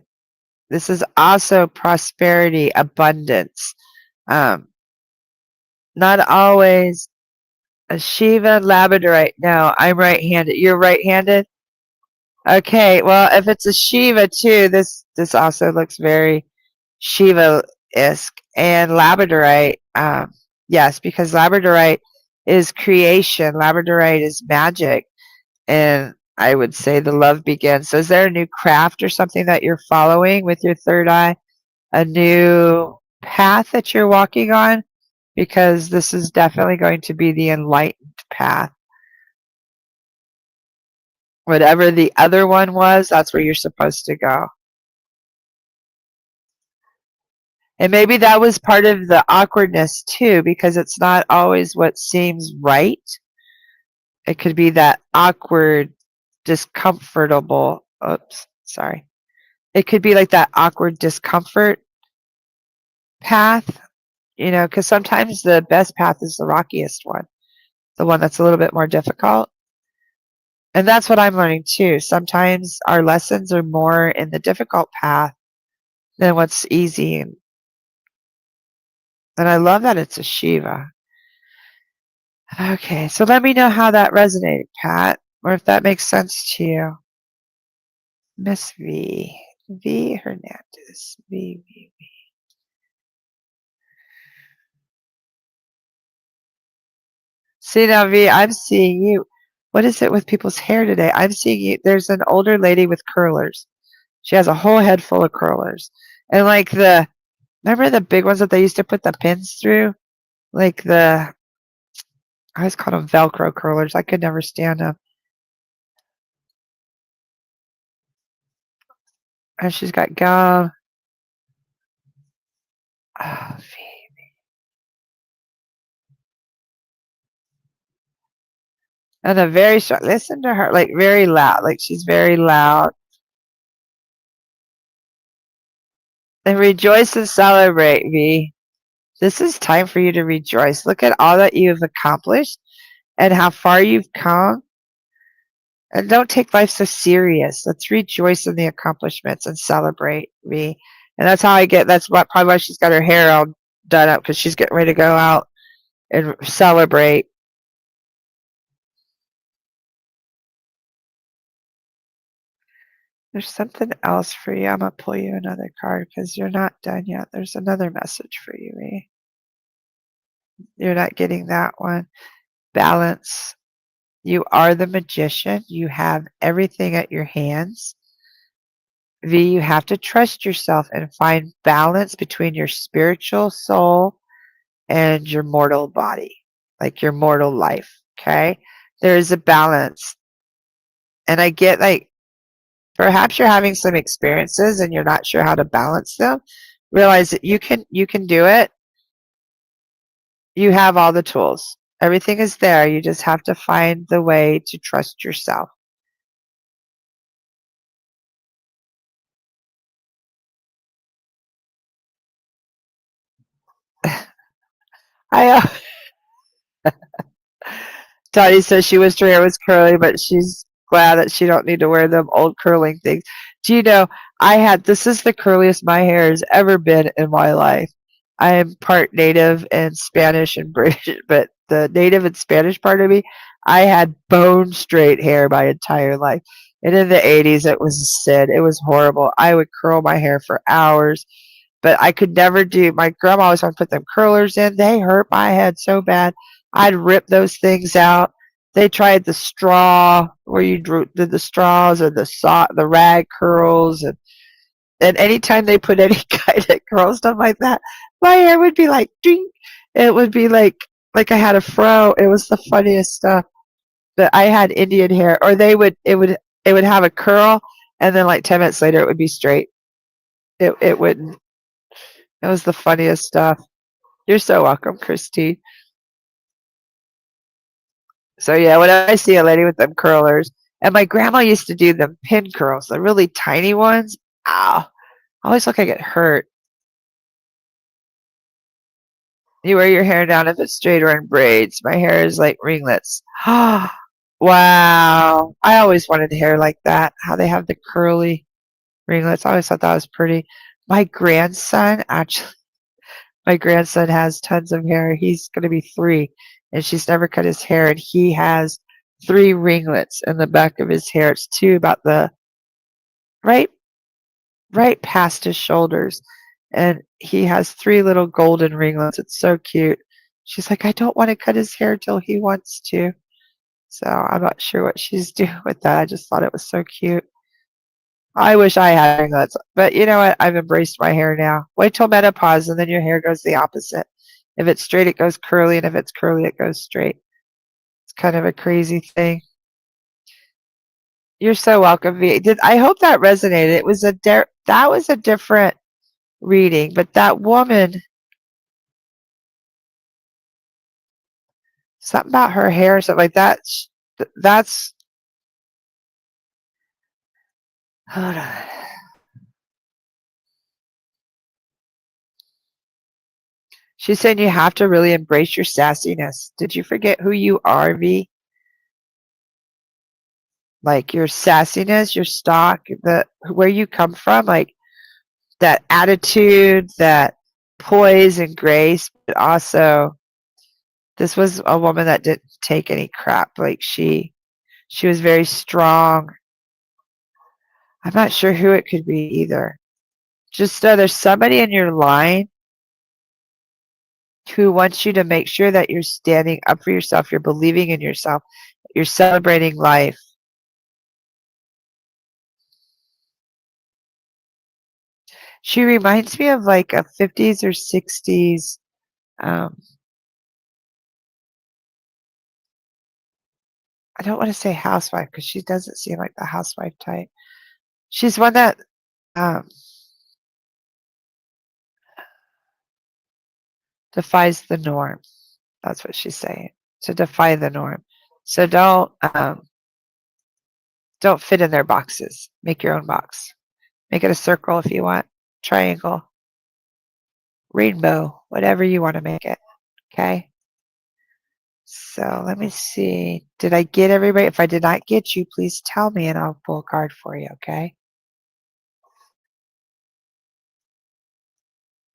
This is also prosperity, abundance. Not always a Shiva Labradorite. No, I'm right-handed. You're right-handed? Okay. Well, if it's a Shiva too, this also looks very Shiva-esque. And Labradorite, yes, because Labradorite is creation. Labradorite is magic. And I would say the love begins. So is there a new craft or something that you're following with your third eye? A new path that you're walking on? Because this is definitely going to be the enlightened path. Whatever the other one was, that's where you're supposed to go. And maybe that was part of the awkwardness too, because it's not always what seems right. It could be that awkward, discomfortable. Oops, sorry. It could be like that awkward discomfort path, because sometimes the best path is the rockiest one, the one that's a little bit more difficult. And that's what I'm learning too. Sometimes our lessons are more in the difficult path than what's easy. And I love that it's a Shiva. Okay, so let me know how that resonated, Pat, or if that makes sense to you. Miss V Hernandez. V. See now, V, I'm seeing you. What is it with people's hair today? I'm seeing you. There's an older lady with curlers. She has a whole head full of curlers. And like remember the big ones that they used to put the pins through? Like I always called them Velcro curlers. I could never stand them. And she's got gum. Oh, V. And a very short, listen to her, like very loud. Like she's very loud. And rejoice and celebrate, V. This is time for you to rejoice. Look at all that you've accomplished and how far you've come. And don't take life so serious. Let's rejoice in the accomplishments and celebrate, V. And that's how that's probably why she's got her hair all done up, because she's getting ready to go out and celebrate. There's something else for you. I'm going to pull you another card because you're not done yet. There's another message for you, V. You're not getting that one. Balance. You are the magician. You have everything at your hands. V, you have to trust yourself and find balance between your spiritual soul and your mortal body, like your mortal life. Okay? There is a balance. And I get like, perhaps you're having some experiences and you're not sure how to balance them. Realize that you can do it. You have all the tools. Everything is there. You just have to find the way to trust yourself. I Dottie says she wished her hair was curly, but she's glad that she don't need to wear them old curling things. Do you know, this is the curliest my hair has ever been in my life. I am part native and Spanish and British, but the native and Spanish part of me, I had bone straight hair my entire life. And in the 80s, it was a sin. It was horrible. I would curl my hair for hours, but I could never do. My grandma always wanted to put them curlers in. They hurt my head so bad. I'd rip those things out. They tried the straw where you did the straws or the rag curls, and anytime they put any kind of curl stuff like that, my hair would be like ding. It would be like I had a fro. It was the funniest stuff. But I had Indian hair, or it would have a curl, and then like 10 minutes later it would be straight. It wouldn't. It was the funniest stuff. You're so welcome, Christine. So yeah, when I see a lady with them curlers, and my grandma used to do them pin curls, the really tiny ones. Ow! I always look like it hurt. You wear your hair down if it's straight or in braids. My hair is like ringlets. Wow! I always wanted hair like that. How they have the curly ringlets. I always thought that was pretty. My grandson actually My grandson has tons of hair. He's going to be 3, and she's never cut his hair, and he has 3 ringlets in the back of his hair. It's 2 about the right right past his shoulders, and he has 3 little golden ringlets. It's so cute. She's like, I don't want to cut his hair till he wants to. So I'm not sure what she's doing with that. I just thought it was so cute. I wish I had ringlets, but you know what? I've embraced my hair now. Wait till menopause, and then your hair goes the opposite. If it's straight, it goes curly, and if it's curly, it goes straight. It's kind of a crazy thing. You're so welcome, V. I hope that resonated. That was a different reading, but that woman, something about her hair, something like that. That's hold on. She's saying you have to really embrace your sassiness. Did you forget who you are, V? Like your sassiness, your stock, where you come from, like that attitude, that poise and grace, but also this was a woman that didn't take any crap. Like she was very strong. I'm not sure who it could be either. Just know there's somebody in your line who wants you to make sure that you're standing up for yourself, you're believing in yourself, you're celebrating life. She reminds me of like a 50s or 60s. Um, I don't want to say housewife because she doesn't seem like the housewife type. She's one that um, defies the norm. That's what she's saying. To defy the norm. So don't fit in their boxes. Make your own box. Make it a circle if you want. Triangle. Rainbow. Whatever you want to make it. Okay? So let me see. Did I get everybody? If I did not get you, please tell me and I'll pull a card for you, okay?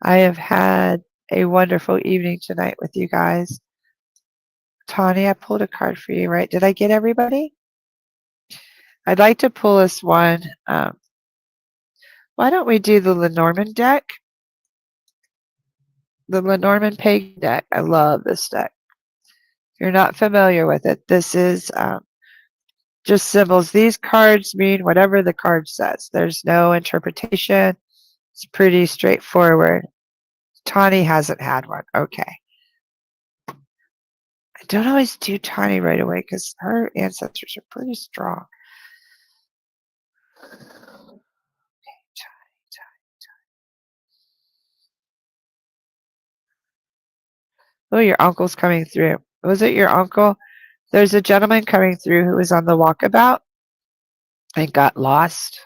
I have had a wonderful evening tonight with you guys. Tawny, I pulled a card for you, right? Did I get everybody? I'd like to pull this one. Why don't we do the Lenormand deck? The Lenormand Pagan deck. I love this deck. If you're not familiar with it, this is just symbols. These cards mean whatever the card says. There's no interpretation. It's pretty straightforward. Tawny hasn't had one. Okay. I don't always do Tawny right away because her ancestors are pretty strong. Oh, your uncle's coming through. Was it your uncle? There's a gentleman coming through who was on the walkabout and got lost.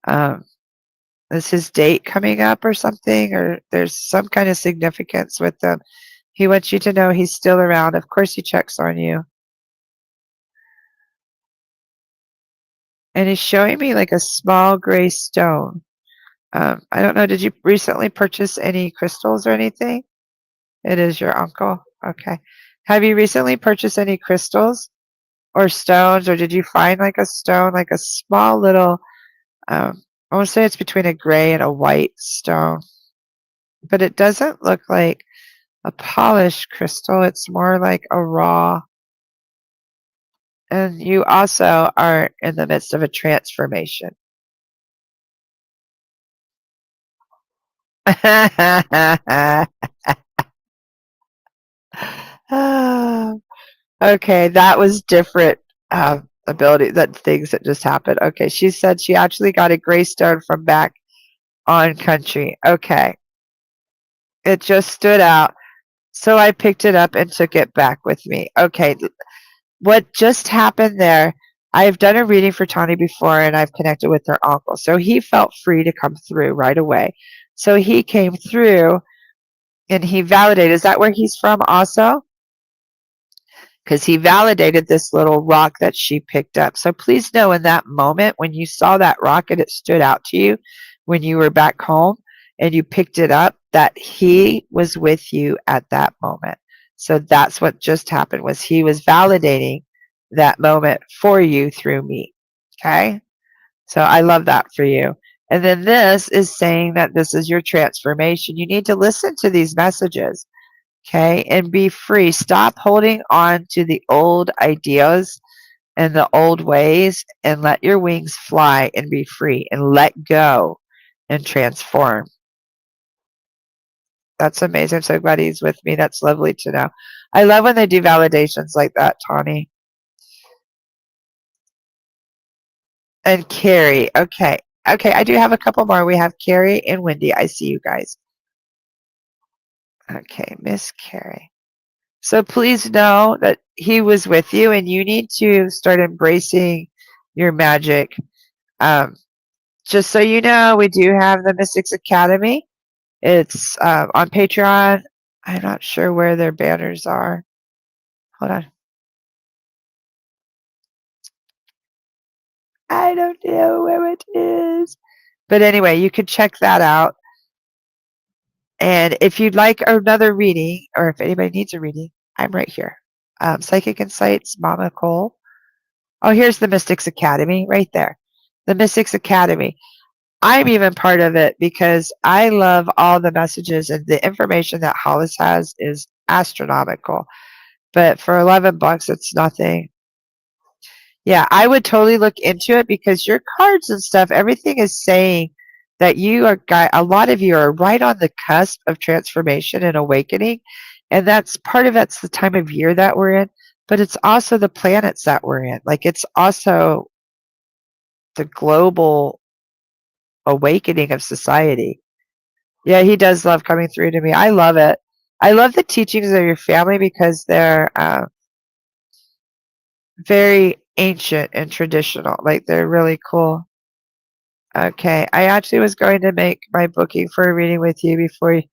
Is his date coming up or something? Or there's some kind of significance with them. He wants you to know he's still around. Of course he checks on you. And he's showing me like a small gray stone. I don't know. Did you recently purchase any crystals or anything? It is your uncle. Okay. Have you recently purchased any crystals or stones, or did you find like a stone, like a small little, I want to say it's between a gray and a white stone, but it doesn't look like a polished crystal. It's more like a raw. And you also are in the midst of a transformation. Okay, that was different ability, that things that just happened. Okay, she said she actually got a gray stone from back on country. Okay, it just stood out, so I picked it up and took it back with me. Okay, what just happened there, I've done a reading for Tawny before and I've connected with her uncle, so he felt free to come through right away. So he came through and he validated. Is that where he's from also? Because he validated this little rock that she picked up. So please know, in that moment when you saw that rock and it stood out to you when you were back home and you picked it up, that he was with you at that moment. So that's what just happened, was he was validating that moment for you through me. Okay? So I love that for you. And then this is saying that this is your transformation. You need to listen to these messages. Okay, and be free. Stop holding on to the old ideas and the old ways, and let your wings fly and be free and let go and transform. That's amazing. I'm so glad he's with me. That's lovely to know. I love when they do validations like that, Tawny. And Carrie. Okay. Okay, I do have a couple more. We have Carrie and Wendy. I see you guys. Okay, Miss Carrie. So please know that he was with you, and you need to start embracing your magic. Just so you know, we do have the Mystics Academy. It's on Patreon. I'm not sure where their banners are. Hold on. I don't know where it is. But anyway, you can check that out. And if you'd like another reading, or if anybody needs a reading, I'm right here. Psychic Insights, MamaCole. Oh, here's the Mystics Academy right there. The Mystics Academy. I'm even part of it because I love all the messages, and the information that Hollis has is astronomical. But for $11, it's nothing. Yeah, I would totally look into it because your cards and stuff, everything is saying that you are, a lot of you are right on the cusp of transformation and awakening. And that's part of it's the time of year that we're in, but it's also the planets that we're in. Like, it's also the global awakening of society. Yeah, he does love coming through to me. I love it. I love the teachings of your family because they're very ancient and traditional. Like, they're really cool. Okay, I actually was going to make my booking for a reading with you before you.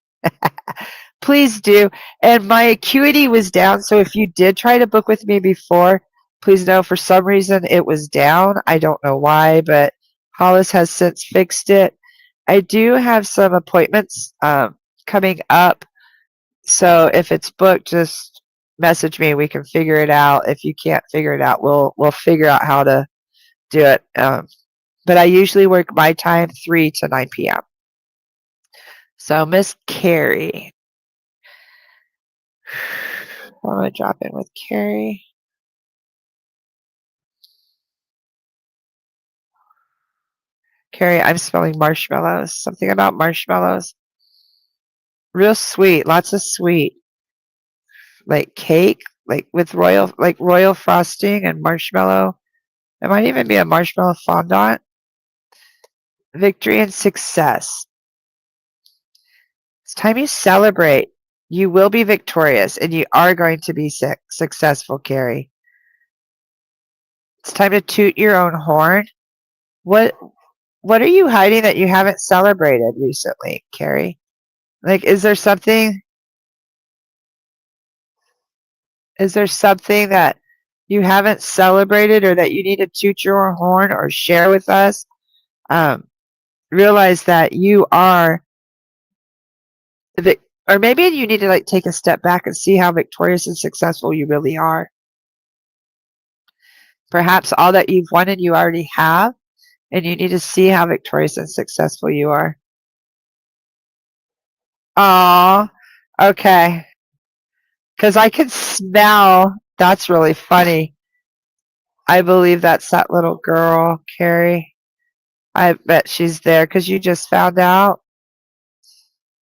Please do. And my acuity was down, so if you did try to book with me before, please know for some reason it was down. I don't know why, but Hollis has since fixed it. I do have some appointments coming up, so if it's booked, just message me. We can figure it out. If you can't figure it out, we'll figure out how to do it. but I usually work my time 3 to 9 p.m. So Miss Carrie, I'm going to drop in with Carrie. Carrie, I'm smelling marshmallows. Something about marshmallows. Real sweet, lots of sweet. Like cake, like with royal frosting and marshmallow. It might even be a marshmallow fondant. Victory and success. It's time you celebrate. You will be victorious and you are going to be successful, Carrie. It's time to toot your own horn. What are you hiding that you haven't celebrated recently, Carrie? Like, is there something that you haven't celebrated or that you need to toot your own horn or share with us? Realize that you are or maybe you need to like take a step back and see how victorious and successful you really are. Perhaps all that you've wanted you already have, and you need to see how victorious and successful you are. Aw, okay. Because I can smell. That's really funny. I believe that's that little girl, Carrie. I bet she's there because you just found out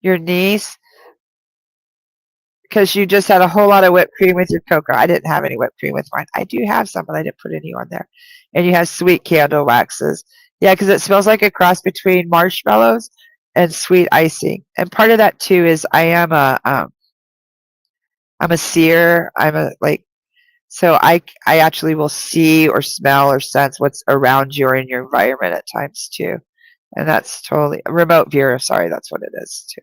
your niece. Because you just had a whole lot of whipped cream with your cocoa. I didn't have any whipped cream with mine. I do have some, but I didn't put any on there. And you have sweet candle waxes. Yeah, because it smells like a cross between marshmallows and sweet icing. And part of that too is I'm a seer. So I actually will see or smell or sense what's around you or in your environment at times too. And that's totally a remote viewer. Sorry, that's what it is too.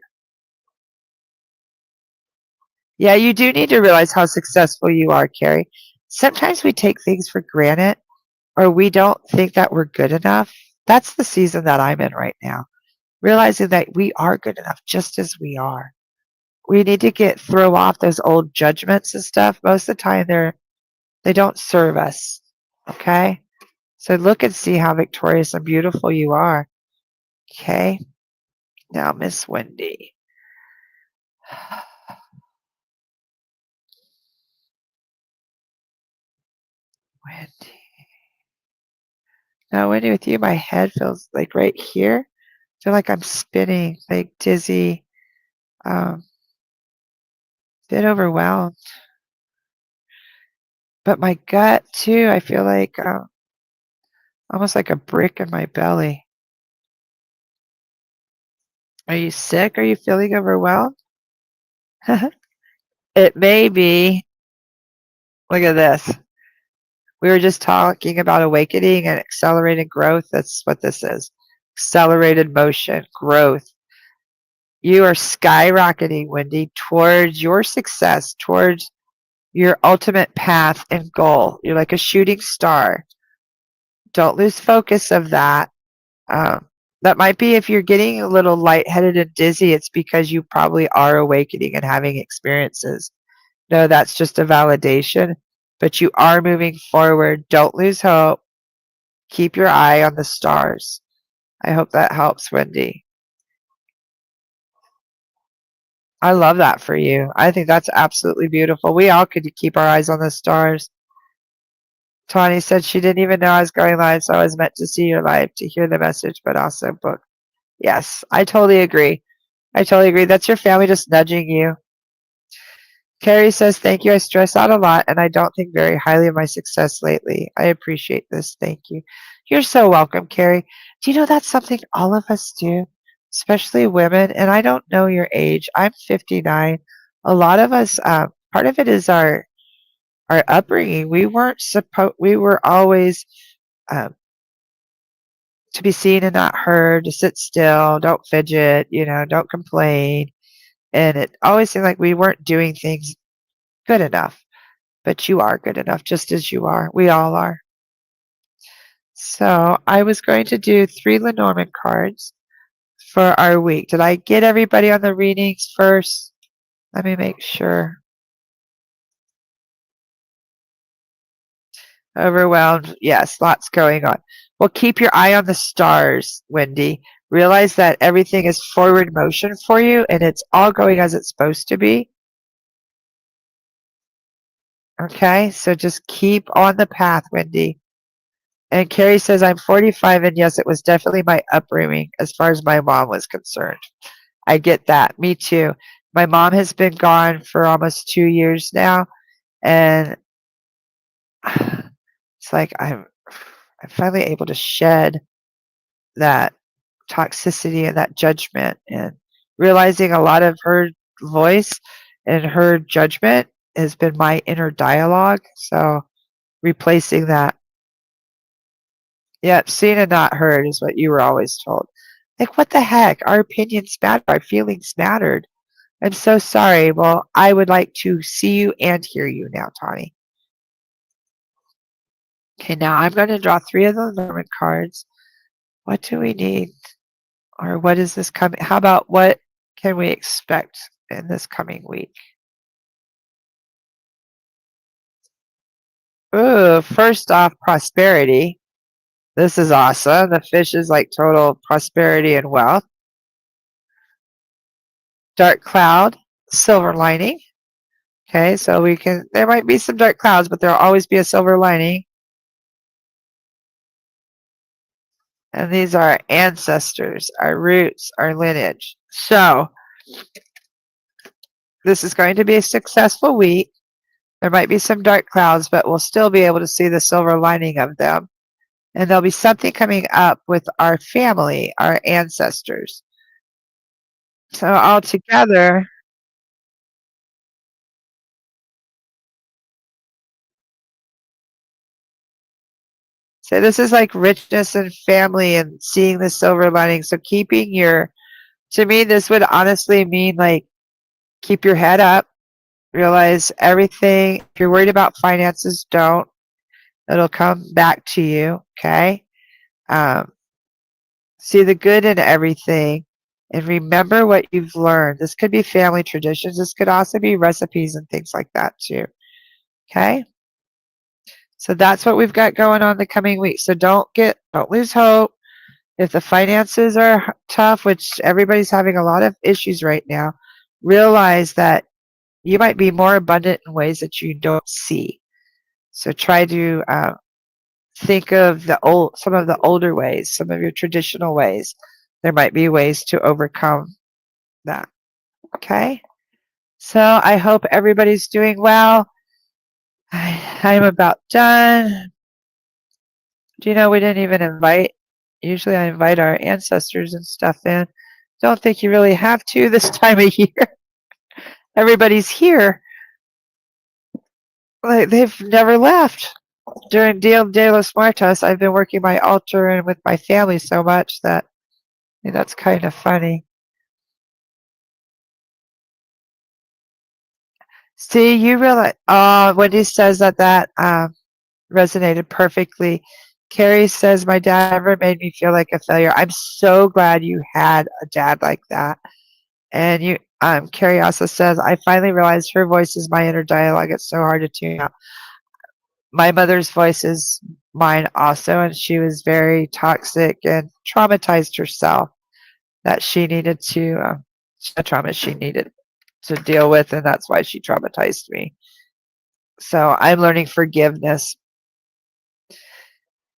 Yeah, you do need to realize how successful you are, Carrie. Sometimes we take things for granted or we don't think that we're good enough. That's the season that I'm in right now. Realizing that we are good enough just as we are. We need to throw off those old judgments and stuff. Most of the time they don't serve us. Okay? So look and see how victorious and beautiful you are. Okay? Now, Miss Wendy. Wendy. Now, Wendy, with you, my head feels like right here. I feel like I'm spinning, like dizzy, bit overwhelmed. But my gut, too, I feel like almost like a brick in my belly. Are you sick? Are you feeling overwhelmed? It may be. Look at this. We were just talking about awakening and accelerated growth. That's what this is. Accelerated motion, growth. You are skyrocketing, Wendy, towards your success, towards your ultimate path and goal. You're like a shooting star. Don't lose focus of that. That might be if you're getting a little lightheaded and dizzy, it's because you probably are awakening and having experiences. No, that's just a validation, but you are moving forward. Don't lose hope. Keep your eye on the stars. I hope that helps, Wendy. I love that for you. I think that's absolutely beautiful. We all could keep our eyes on the stars. Tawny said she didn't even know I was going live, so I was meant to see your live to hear the message, but also book. Yes, I totally agree. I totally agree. That's your family just nudging you. Carrie says, thank you. I stress out a lot, and I don't think very highly of my success lately. I appreciate this. Thank you. You're so welcome, Carrie. Do you know that's something all of us do, especially women? And I don't know your age. I'm 59. A lot of us, part of it is our upbringing. We were always to be seen and not heard, to sit still, don't fidget, don't complain. And it always seemed like we weren't doing things good enough. But you are good enough just as you are. We all are. So I was going to do 3 Lenormand cards for our week. Did I get everybody on the readings first? Let me make sure. Overwhelmed. Yes, lots going on. Well, keep your eye on the stars, Wendy. Realize that everything is forward motion for you and it's all going as it's supposed to be. Okay, so just keep on the path, Wendy. And Carrie says, I'm 45, and yes, it was definitely my upbringing as far as my mom was concerned. I get that. Me too. My mom has been gone for almost 2 years now, and it's like I'm finally able to shed that toxicity and that judgment, and realizing a lot of her voice and her judgment has been my inner dialogue. So replacing that. Yep, seen and not heard is what you were always told. Like, what the heck? Our opinions matter. Our feelings mattered. I'm so sorry. Well, I would like to see you and hear you now, Tawny. Okay, now I'm going to draw 3 of the Lenormand cards. What do we need? Or what is this coming? How about what can we expect in this coming week? Ooh, first off, prosperity. This is awesome. The fish is like total prosperity and wealth. Dark cloud, silver lining. Okay, so there might be some dark clouds, but there'll always be a silver lining. And these are our ancestors, our roots, our lineage. So this is going to be a successful week. There might be some dark clouds, but we'll still be able to see the silver lining of them. And there'll be something coming up with our family, our ancestors. So all together, so this is like richness and family and seeing the silver lining. So to me, this would honestly mean like keep your head up, realize everything. If you're worried about finances, don't. It'll come back to you, okay? See the good in everything and remember what you've learned. This could be family traditions. This could also be recipes and things like that too, okay? So that's what we've got going on the coming week. So don't lose hope. If the finances are tough, which everybody's having a lot of issues right now, realize that you might be more abundant in ways that you don't see. So try to think of some of the older ways, some of your traditional ways. There might be ways to overcome that. Okay? So I hope everybody's doing well. I'm about done. Do you know we didn't even usually I invite our ancestors and stuff in. Don't think you really have to this time of year. Everybody's here. Like they've never left. During Dia de los Muertos, I've been working my altar and with my family so much that that's kind of funny. See, you realize, Wendy says that resonated perfectly. Carrie says, my dad never made me feel like a failure. I'm so glad you had a dad like that. And Carrie also says, I finally realized her voice is my inner dialogue. It's so hard to tune out. My mother's voice is mine also, and she was very toxic and traumatized herself that she needed a trauma she needed to deal with, and that's why she traumatized me. So I'm learning forgiveness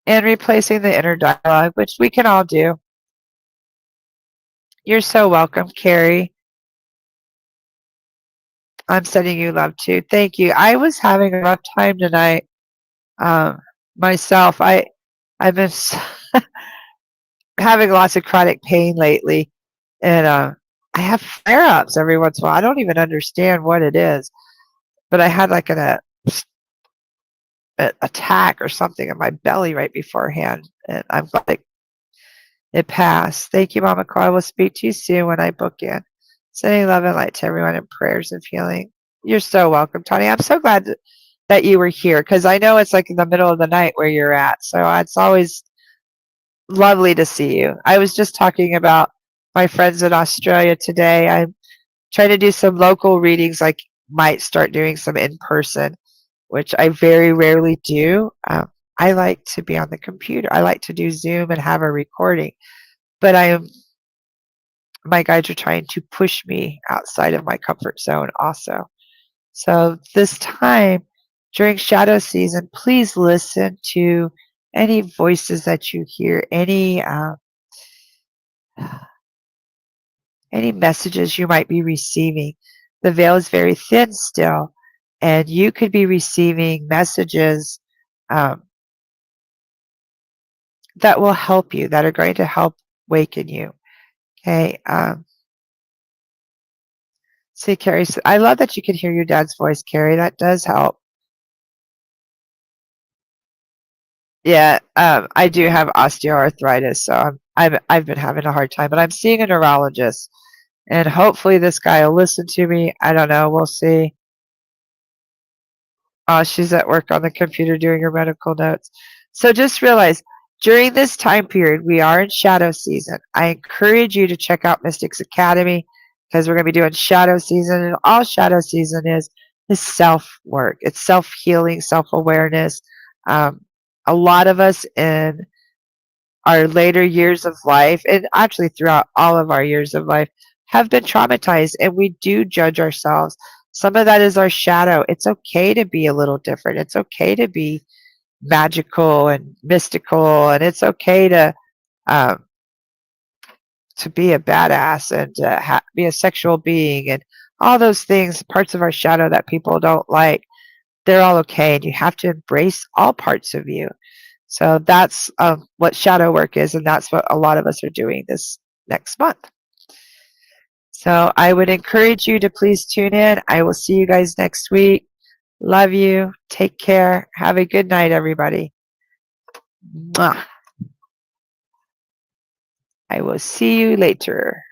and replacing the inner dialogue, which we can all do. You're so welcome, Carrie. I'm sending you love too. Thank you. I was having a rough time tonight myself. I've been having lots of chronic pain lately, and I have flare-ups every once in a while. I don't even understand what it is, but I had like an attack or something in my belly right beforehand, and I'm glad it passed. Thank you, MamaCole. I will speak to you soon when I book in. Sending love and light to everyone and prayers of healing. You're so welcome, Tony. I'm so glad that you were here because I know it's like in the middle of the night where you're at. So it's always lovely to see you. I was just talking about my friends in Australia today. I'm trying to do some local readings, might start doing some in person, which I very rarely do. I like to be on the computer. I like to do Zoom and have a recording. But my guides are trying to push me outside of my comfort zone also. So this time during shadow season, please listen to any voices that you hear, any messages you might be receiving. The veil is very thin still, and you could be receiving messages um, that will help you, that are going to help waken you. Okay. See, Carrie, I love that you can hear your dad's voice, Carrie. That does help. Yeah, I do have osteoarthritis, so I've been having a hard time, but I'm seeing a neurologist, and hopefully this guy will listen to me. I don't know. We'll see. She's at work on the computer doing her medical notes. So just realize during this time period, we are in shadow season. I encourage you to check out Mystics Academy because we're going to be doing shadow season, and all shadow season is self work. It's self healing, self awareness. Um, a lot of us in our later years of life, and actually throughout all of our years of life, have been traumatized, and we do judge ourselves. Some of that is our shadow. It's okay to be a little different. It's okay to be magical and mystical, and it's okay um, to be a badass and be a sexual being, and all those things, parts of our shadow that people don't like. They're all okay, and you have to embrace all parts of you. So that's what shadow work is, and that's what a lot of us are doing this next month. So I would encourage you to please tune in. I will see you guys next week. Love you. Take care. Have a good night, everybody. Mwah. I will see you later.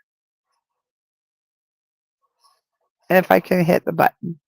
If I can hit the button.